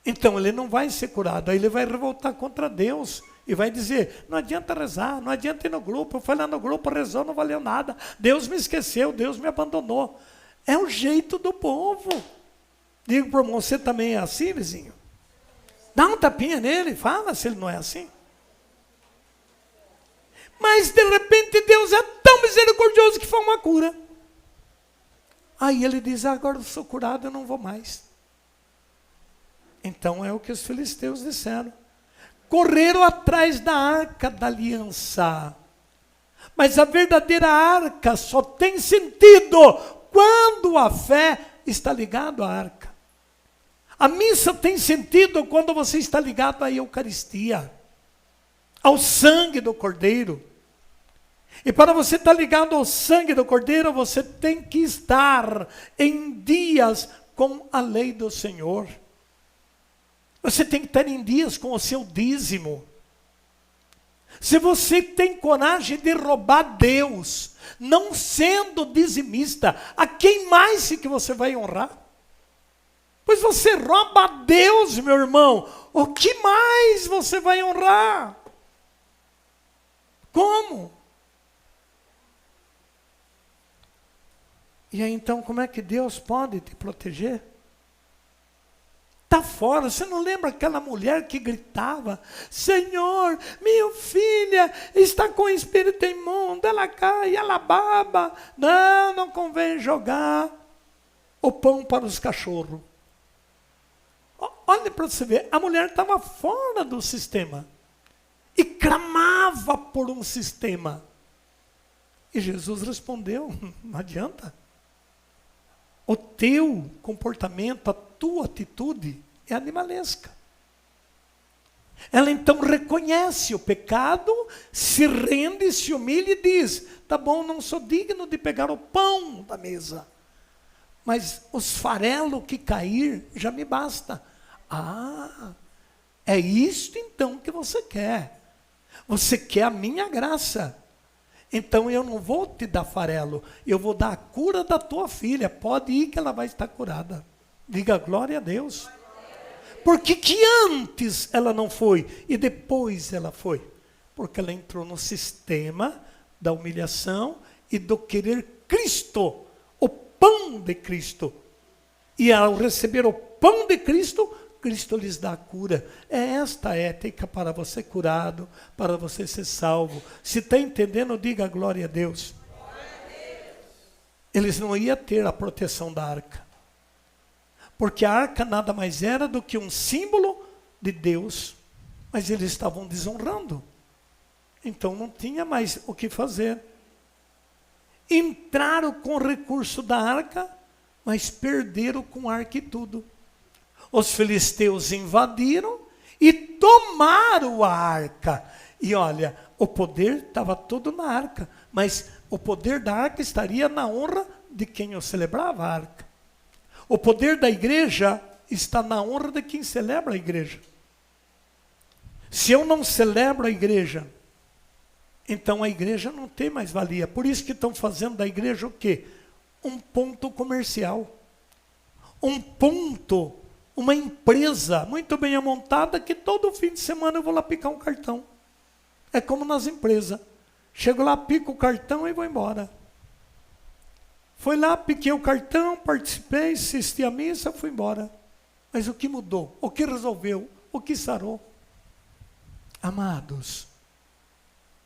Então ele não vai ser curado, aí ele vai revoltar contra Deus. E vai dizer: não adianta rezar, não adianta ir no grupo, eu fui lá no grupo, rezou, não valeu nada, Deus me esqueceu, Deus me abandonou. É o jeito do povo. Digo para o irmão: você também é assim, vizinho? Dá um tapinha nele, fala se ele não é assim. Mas de repente Deus é tão misericordioso que foi uma cura. Aí ele diz: agora eu sou curado, eu não vou mais. Então é o que os filisteus disseram. Correram atrás da arca da aliança. Mas a verdadeira arca só tem sentido quando a fé está ligada à arca. A missa tem sentido quando você está ligado à Eucaristia, ao sangue do Cordeiro. E para você estar ligado ao sangue do Cordeiro, você tem que estar em dias com a lei do Senhor. Você tem que estar em dias com o seu dízimo. Se você tem coragem de roubar Deus, não sendo dizimista, a quem mais que você vai honrar? Pois você rouba Deus, meu irmão, o que mais você vai honrar? Como? E aí então, como é que Deus pode te proteger? Está fora. Você não lembra aquela mulher que gritava: Senhor, minha filha está com espírito imundo, ela cai, ela baba. Não convém jogar o pão para os cachorros. Olha para você ver, a mulher estava fora do sistema e clamava por um sistema. E Jesus respondeu: não adianta. O teu comportamento, a tua atitude é animalesca. Ela então reconhece o pecado, se rende, se humilha e diz: tá bom, não sou digno de pegar o pão da mesa, mas os farelos que cair já me basta. Ah, é isto então que você quer. Você quer a minha graça. Então eu não vou te dar farelo, eu vou dar a cura da tua filha. Pode ir que ela vai estar curada. Diga glória a Deus. Por que antes ela não foi e depois ela foi? Porque ela entrou no sistema da humilhação e do querer Cristo, o pão de Cristo. E ao receber o pão de Cristo, Cristo lhes dá a cura. É esta a ética para você ser curado, para você ser salvo. Se está entendendo, diga glória a Deus. Eles não iam ter a proteção da arca. Porque a arca nada mais era do que um símbolo de Deus. Mas eles estavam desonrando. Então não tinha mais o que fazer. Entraram com o recurso da arca, mas perderam com a arca e tudo. Os filisteus invadiram e tomaram a arca. E olha, o poder estava todo na arca, mas o poder da arca estaria na honra de quem o celebrava a arca. O poder da igreja está na honra de quem celebra a igreja. Se eu não celebro a igreja, então a igreja não tem mais valia. Por isso que estão fazendo da igreja o quê? Um ponto comercial. Um ponto, uma empresa muito bem amontada que todo fim de semana eu vou lá picar um cartão. É como nas empresas. Chego lá, pico o cartão e vou embora. Fui lá, piquei o cartão, participei, assisti a missa, fui embora. Mas o que mudou? O que resolveu? O que sarou? Amados,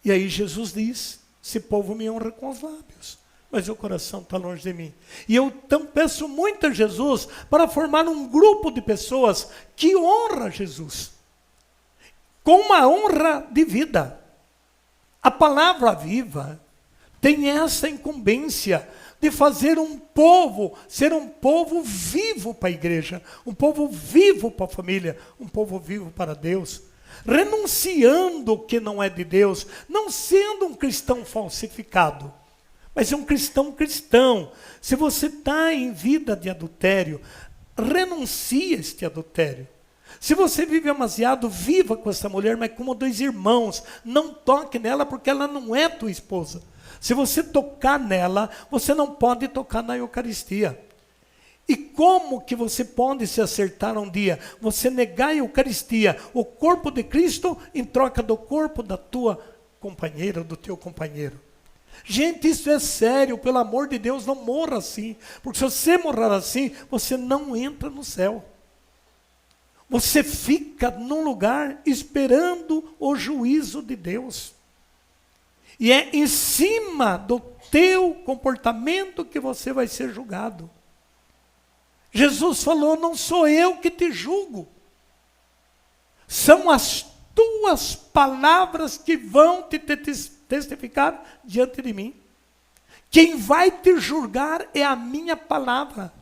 e aí Jesus diz, esse povo me honra com os lábios, mas o coração está longe de mim. E eu então peço muito a Jesus para formar um grupo de pessoas que honra Jesus, com uma honra de vida. A palavra viva tem essa incumbência de fazer um povo, ser um povo vivo para a igreja, um povo vivo para a família, um povo vivo para Deus. Renunciando o que não é de Deus, não sendo um cristão falsificado, mas um cristão. Se você está em vida de adultério, renuncie a este adultério. Se você vive amasiado, viva com essa mulher, mas como dois irmãos. Não toque nela porque ela não é tua esposa. Se você tocar nela, você não pode tocar na Eucaristia. E como que você pode se acertar um dia? Você negar a Eucaristia, o corpo de Cristo, em troca do corpo da tua companheira, do teu companheiro. Gente, isso é sério, pelo amor de Deus, não morra assim. Porque se você morrer assim, você não entra no céu. Você fica num lugar esperando o juízo de Deus. E é em cima do teu comportamento que você vai ser julgado. Jesus falou, não sou eu que te julgo. São as tuas palavras que vão te testificar diante de mim. Quem vai te julgar é a minha palavra.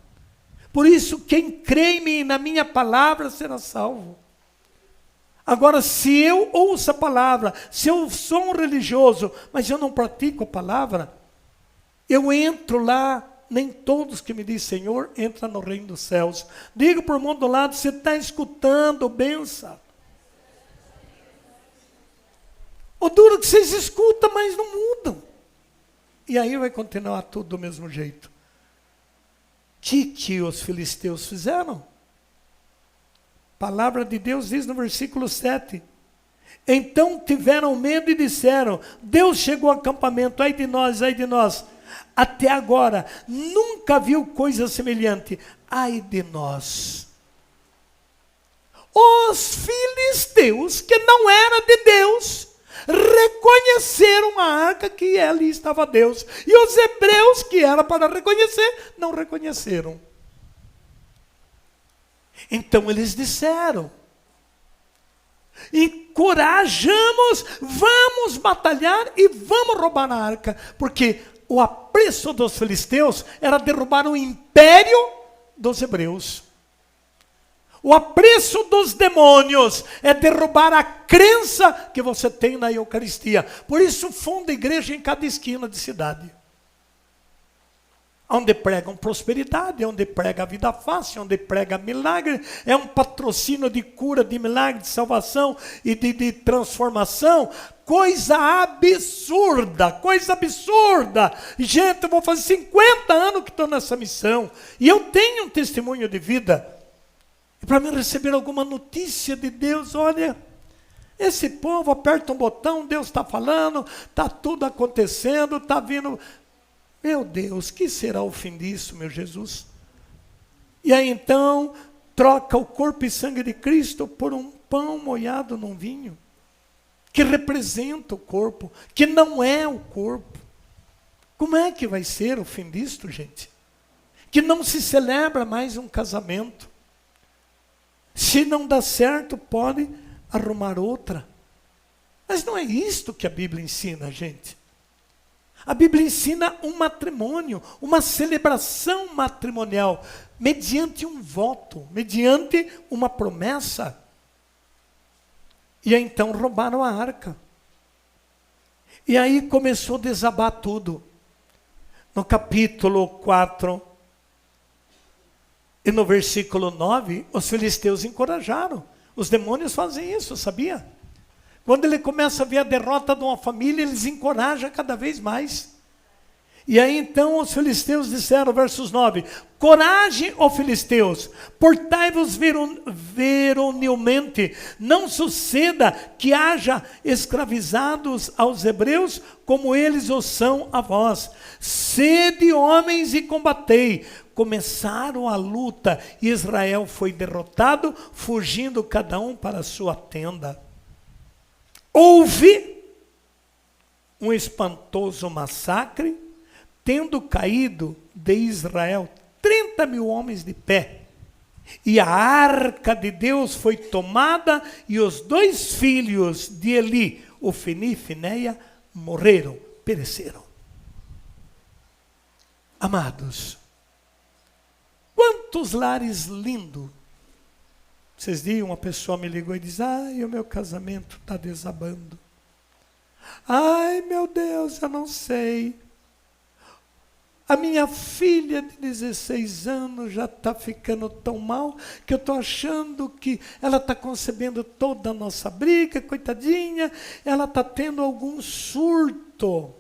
Por isso, quem crê em mim e na minha palavra será salvo. Agora, se eu ouço a palavra, se eu sou um religioso, mas eu não pratico a palavra, eu entro lá. Nem todos que me dizem Senhor, entra no reino dos céus. Diga para o irmão do lado, você está escutando, benção. O duro que vocês escutam, mas não mudam. E aí vai continuar tudo do mesmo jeito. O que os filisteus fizeram? A palavra de Deus diz no versículo 7. Então tiveram medo e disseram, Deus chegou ao acampamento, ai de nós, ai de nós. Até agora, nunca viu coisa semelhante. Ai de nós. Os filisteus, que não era de Deus, reconheceram a arca que ali estava Deus. E os hebreus, que era para reconhecer, não reconheceram. Então eles disseram, encorajamos, vamos batalhar e vamos roubar a arca, porque o apreço dos filisteus era derrubar o império dos hebreus. O apreço dos demônios é derrubar a crença que você tem na Eucaristia. Por isso funda igreja em cada esquina de cidade. Onde pregam prosperidade, onde prega a vida fácil, onde prega milagre, é um patrocínio de cura, de milagre, de salvação e de transformação. Coisa absurda, coisa absurda. Gente, eu vou fazer 50 anos que estou nessa missão. E eu tenho um testemunho de vida. E para mim receber alguma notícia de Deus, olha, esse povo aperta um botão, Deus está falando, está tudo acontecendo, está vindo. Meu Deus, que será o fim disso, meu Jesus? E aí então, troca o corpo e sangue de Cristo por um pão molhado num vinho, que representa o corpo, que não é o corpo. Como é que vai ser o fim disto, gente? Que não se celebra mais um casamento. Se não dá certo, pode arrumar outra. Mas não é isto que a Bíblia ensina, gente. A Bíblia ensina um matrimônio, uma celebração matrimonial, mediante um voto, mediante uma promessa. E aí, então roubaram a arca. E aí começou a desabar tudo. No capítulo 4 e no versículo 9, os filisteus encorajaram. Os demônios fazem isso, sabia? Quando ele começa a ver a derrota de uma família, eles encorajam cada vez mais. E aí então os filisteus disseram, versos 9, coragem, ó filisteus, portai-vos veronilmente, não suceda que haja escravizados aos hebreus, como eles o são a vós. Sede homens e combatei. Começaram a luta e Israel foi derrotado, fugindo cada um para a sua tenda. Houve um espantoso massacre, tendo caído de Israel 30.000 homens de pé. E a arca de Deus foi tomada, e os 2 filhos de Eli, Ofni e Fineia, morreram, pereceram. Amados, quantos lares lindos. Vocês dias uma pessoa me ligou e diz, ai, o meu casamento está desabando. Ai, meu Deus, eu não sei. A minha filha de 16 anos já está ficando tão mal que eu estou achando que ela está concebendo toda a nossa briga, coitadinha, ela está tendo algum surto.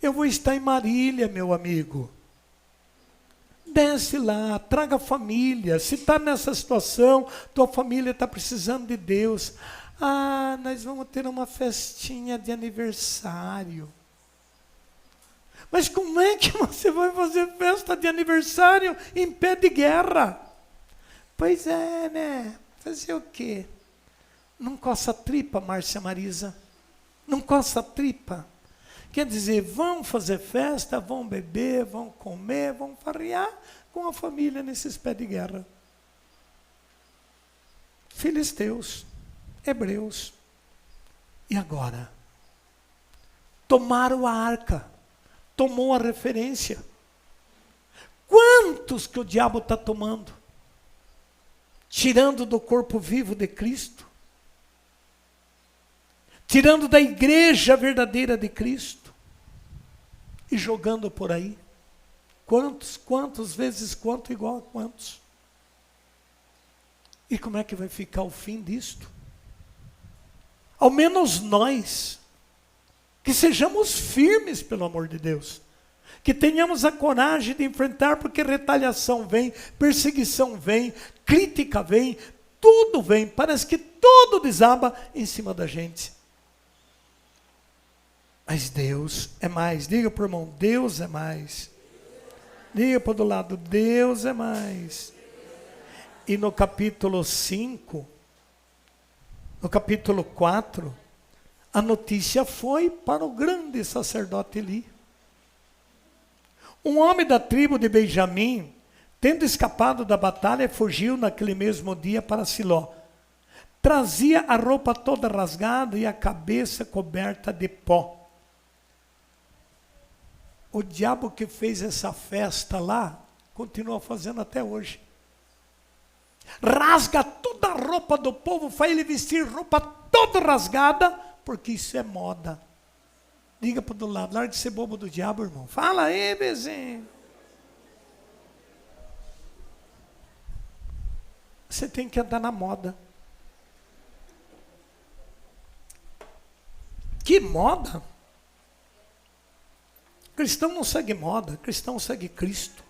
Eu vou estar em Marília, meu amigo. Desce lá, traga a família. Se está nessa situação, tua família está precisando de Deus. Ah, nós vamos ter uma festinha de aniversário. Mas como é que você vai fazer festa de aniversário em pé de guerra? Pois é, né? Fazer o quê? Não coça a tripa, Márcia Marisa. Não coça a tripa. Quer dizer, vão fazer festa, vão beber, vão comer, vão farrear com a família nesses pés de guerra. Filisteus, hebreus. E agora? Tomaram a arca. Tomou a referência. Quantos que o diabo está tomando? Tirando do corpo vivo de Cristo. Tirando da igreja verdadeira de Cristo. E jogando por aí. Quantos vezes quanto igual a quantos? E como é que vai ficar o fim disto? Ao menos nós, que sejamos firmes pelo amor de Deus, que tenhamos a coragem de enfrentar, porque retaliação vem, perseguição vem, crítica vem, tudo vem, parece que tudo desaba em cima da gente. Mas Deus é mais. Diga para o irmão, Deus é mais. Diga para o do lado, Deus é mais. E no capítulo 5, no capítulo 4, a notícia foi para o grande sacerdote Eli. Um homem da tribo de Benjamim, tendo escapado da batalha, fugiu naquele mesmo dia para Siló. Trazia a roupa toda rasgada e a cabeça coberta de pó. O diabo que fez essa festa lá, continua fazendo até hoje. Rasga toda a roupa do povo, faz ele vestir roupa toda rasgada, porque isso é moda. Diga para o do lado, larga de ser bobo do diabo, irmão. Fala aí, vizinho. Você tem que andar na moda. Que moda? Cristão não segue moda, cristão segue Cristo.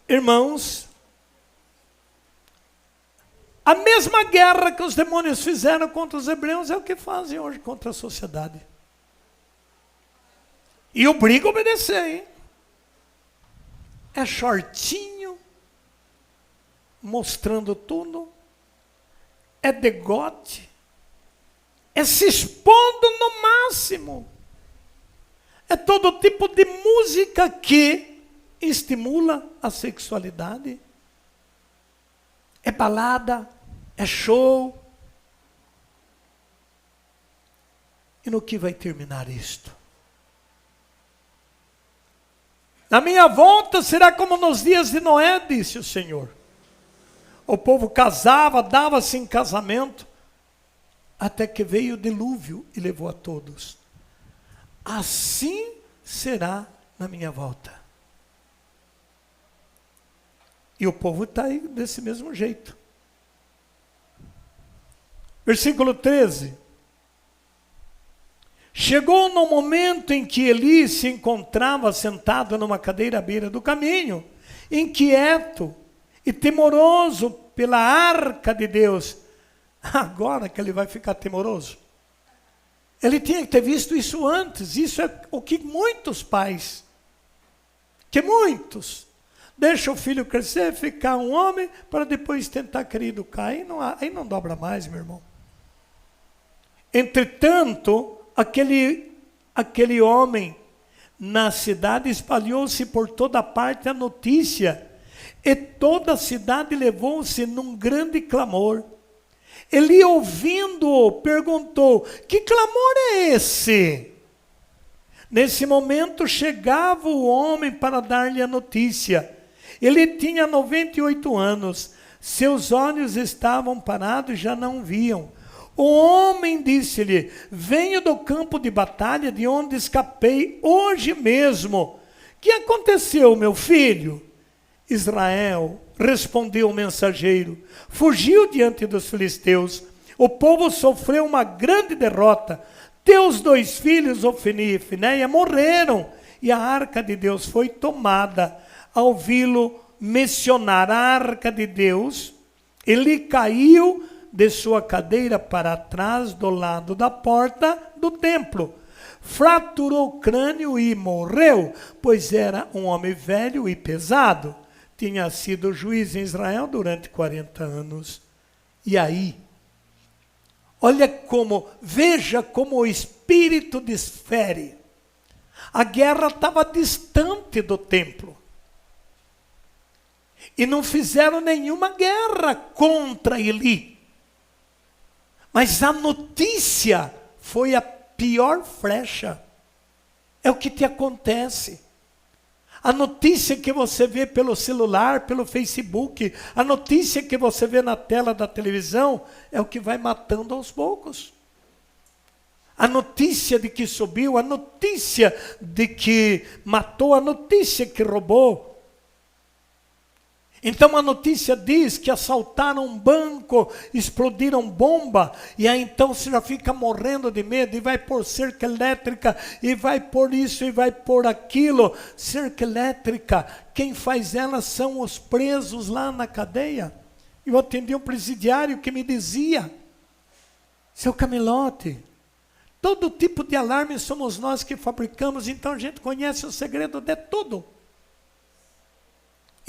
Irmãos, a mesma guerra que os demônios fizeram contra os hebreus é o que fazem hoje contra a sociedade. E obriga a obedecer, hein? É shortinho, mostrando tudo, é degote, é se expondo no máximo. É todo tipo de música que estimula a sexualidade. É balada, é show. E no que vai terminar isto? Na minha volta será como nos dias de Noé, disse o Senhor. O povo casava, dava-se em casamento, até que veio o dilúvio e levou a todos. Assim será na minha volta. E o povo está aí desse mesmo jeito. Versículo 13. Chegou no momento em que Eli se encontrava sentado numa cadeira à beira do caminho, inquieto e temoroso pela arca de Deus. Agora que ele vai ficar temoroso? Ele tinha que ter visto isso antes. Isso é o que muitos pais, deixam o filho crescer, ficar um homem, para depois tentar querer educar. Aí não dobra mais, meu irmão. Entretanto, aquele homem na cidade espalhou-se por toda parte a notícia, e toda a cidade levou-se num grande clamor. Eli, ouvindo-o, perguntou: que clamor é esse? Nesse momento chegava o homem para dar-lhe a notícia. Ele tinha 98 anos, seus olhos estavam parados e já não viam. O homem disse-lhe: venho do campo de batalha de onde escapei hoje mesmo. Que aconteceu, meu filho? Israel, respondeu o mensageiro, fugiu diante dos filisteus. O povo sofreu uma grande derrota. Teus 2 filhos, Ofni e Finéia, morreram, e a arca de Deus foi tomada. Ao ouvi-lo mencionar a arca de Deus, ele caiu de sua cadeira para trás do lado da porta do templo. Fraturou o crânio e morreu, pois era um homem velho e pesado. Tinha sido juiz em Israel durante 40 anos. E aí, veja como o Espírito desfere. A guerra estava distante do templo. E não fizeram nenhuma guerra contra Eli. Mas a notícia foi a pior flecha. É o que te acontece. A notícia que você vê pelo celular, pelo Facebook, a notícia que você vê na tela da televisão, é o que vai matando aos poucos. A notícia de que subiu, a notícia de que matou, a notícia que roubou. Então a notícia diz que assaltaram um banco, explodiram bomba, e aí então você já fica morrendo de medo, e vai pôr cerca elétrica, e vai pôr isso, e vai pôr aquilo. Cerca elétrica, quem faz ela são os presos lá na cadeia. Eu atendi um presidiário que me dizia: seu Camilote, todo tipo de alarme somos nós que fabricamos, então a gente conhece o segredo de tudo.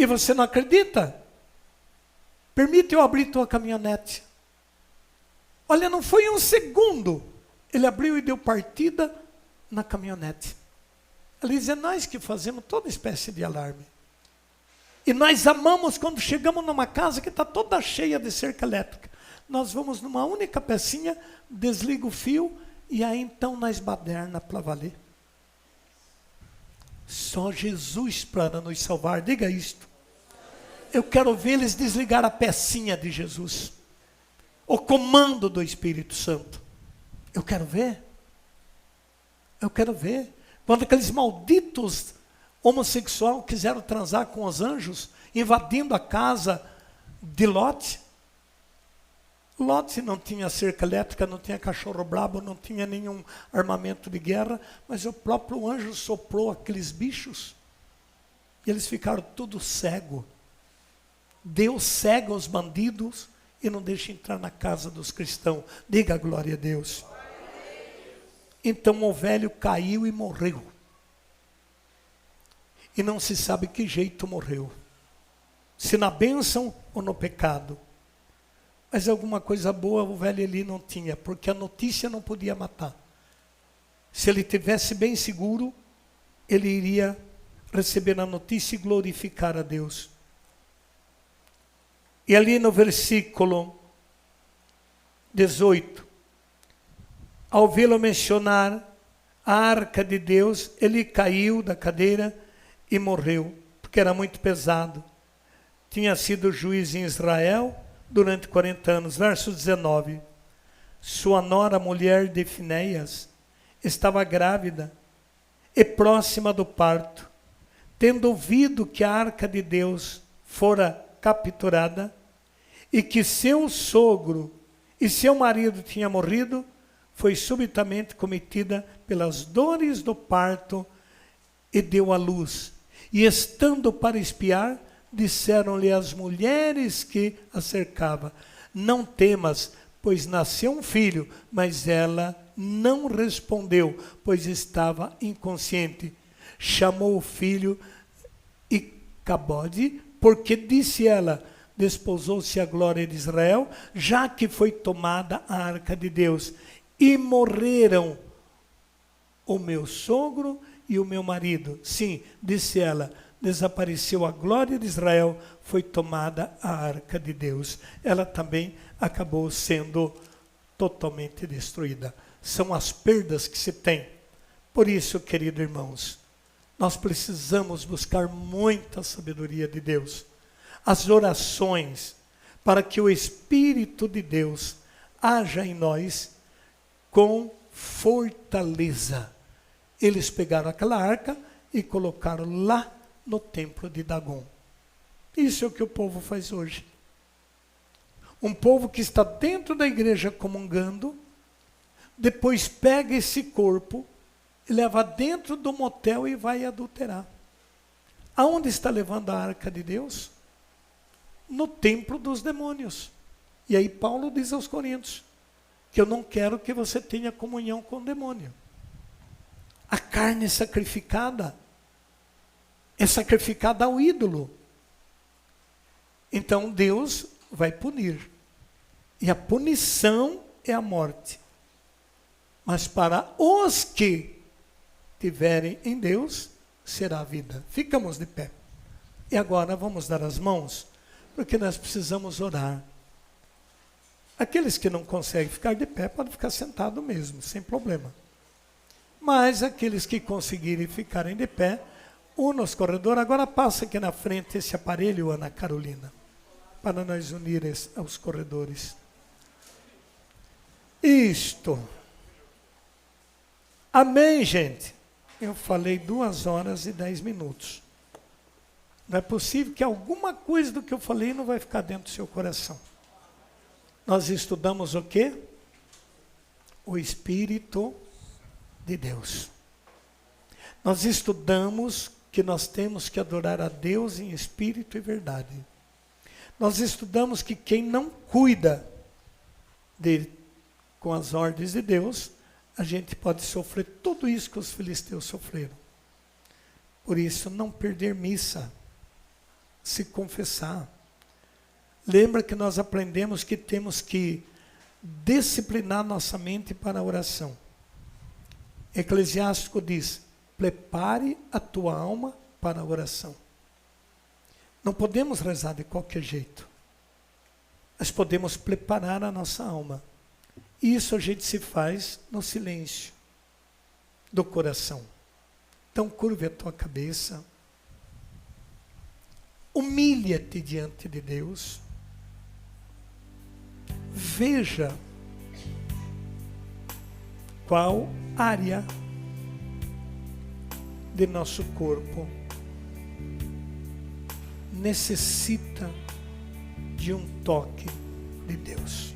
E você não acredita? Permite eu abrir tua caminhonete. Olha, não foi um segundo. Ele abriu e deu partida na caminhonete. Ele diz: é nós que fazemos toda espécie de alarme. E nós amamos quando chegamos numa casa que está toda cheia de cerca elétrica. Nós vamos numa única pecinha, desliga o fio, e aí então nós baderna para valer. Só Jesus para nos salvar. Diga isto. Eu quero ver eles desligar a pecinha de Jesus. O comando do Espírito Santo. Eu quero ver. Eu quero ver. Quando aqueles malditos homossexuais quiseram transar com os anjos, invadindo a casa de Ló. Ló não tinha cerca elétrica, não tinha cachorro brabo, não tinha nenhum armamento de guerra, mas o próprio anjo soprou aqueles bichos. E eles ficaram todos cegos. Deus cega os bandidos e não deixa entrar na casa dos cristãos. Diga glória a Deus. Então o velho caiu e morreu. E não se sabe que jeito morreu. Se na bênção ou no pecado. Mas alguma coisa boa o velho Eli não tinha, porque a notícia não podia matar. Se ele tivesse bem seguro, ele iria receber a notícia e glorificar a Deus. E ali no versículo 18, ao vê-lo mencionar a arca de Deus, ele caiu da cadeira e morreu, porque era muito pesado. Tinha sido juiz em Israel durante 40 anos. Verso 19. Sua nora, mulher de Finéias, estava grávida e próxima do parto. Tendo ouvido que a arca de Deus fora capturada e que seu sogro e seu marido tinham morrido, foi subitamente cometida pelas dores do parto e deu à luz. E estando para espiar, disseram-lhe as mulheres que a cercavam: não temas, pois nasceu um filho. Mas ela não respondeu, pois estava inconsciente. Chamou o filho Icabode, porque disse ela: desposou-se a glória de Israel, já que foi tomada a arca de Deus. E morreram o meu sogro e o meu marido. Sim, disse ela, desapareceu a glória de Israel, foi tomada a arca de Deus. Ela também acabou sendo totalmente destruída. São as perdas que se tem. Por isso, queridos irmãos, nós precisamos buscar muita sabedoria de Deus. As orações, para que o Espírito de Deus haja em nós com fortaleza. Eles pegaram aquela arca e colocaram lá no templo de Dagon. Isso é o que o povo faz hoje. Um povo que está dentro da igreja comungando, depois pega esse corpo e leva dentro do motel e vai adulterar. Aonde está levando a arca de Deus? No templo dos demônios. E aí Paulo diz aos Coríntios que eu não quero que você tenha comunhão com o demônio. A carne é sacrificada ao ídolo. Então Deus vai punir. E a punição é a morte. Mas para os que tiverem em Deus, será a vida. Ficamos de pé. E agora vamos dar as mãos, porque nós precisamos orar. Aqueles que não conseguem ficar de pé, podem ficar sentado mesmo, sem problema. Mas aqueles que conseguirem ficarem de pé, nos corredores. Agora passa aqui na frente esse aparelho, Ana Carolina, para nós unir aos corredores. Isto. Amém, gente? Eu falei 2 horas e 10 minutos. Não é possível que alguma coisa do que eu falei não vai ficar dentro do seu coração. Nós estudamos o quê? O Espírito de Deus. Nós estudamos que nós temos que adorar a Deus em espírito e verdade. Nós estudamos que quem não cuida com as ordens de Deus, a gente pode sofrer tudo isso que os filisteus sofreram. Por isso, não perder missa, se confessar. Lembra que nós aprendemos que temos que disciplinar nossa mente para a oração. Eclesiástico diz: prepare a tua alma para a oração. Não podemos rezar de qualquer jeito. Mas podemos preparar a nossa alma. E isso a gente se faz no silêncio do coração. Então curve a tua cabeça. Humilha-te diante de Deus. Veja qual área de nosso corpo necessita de um toque de Deus.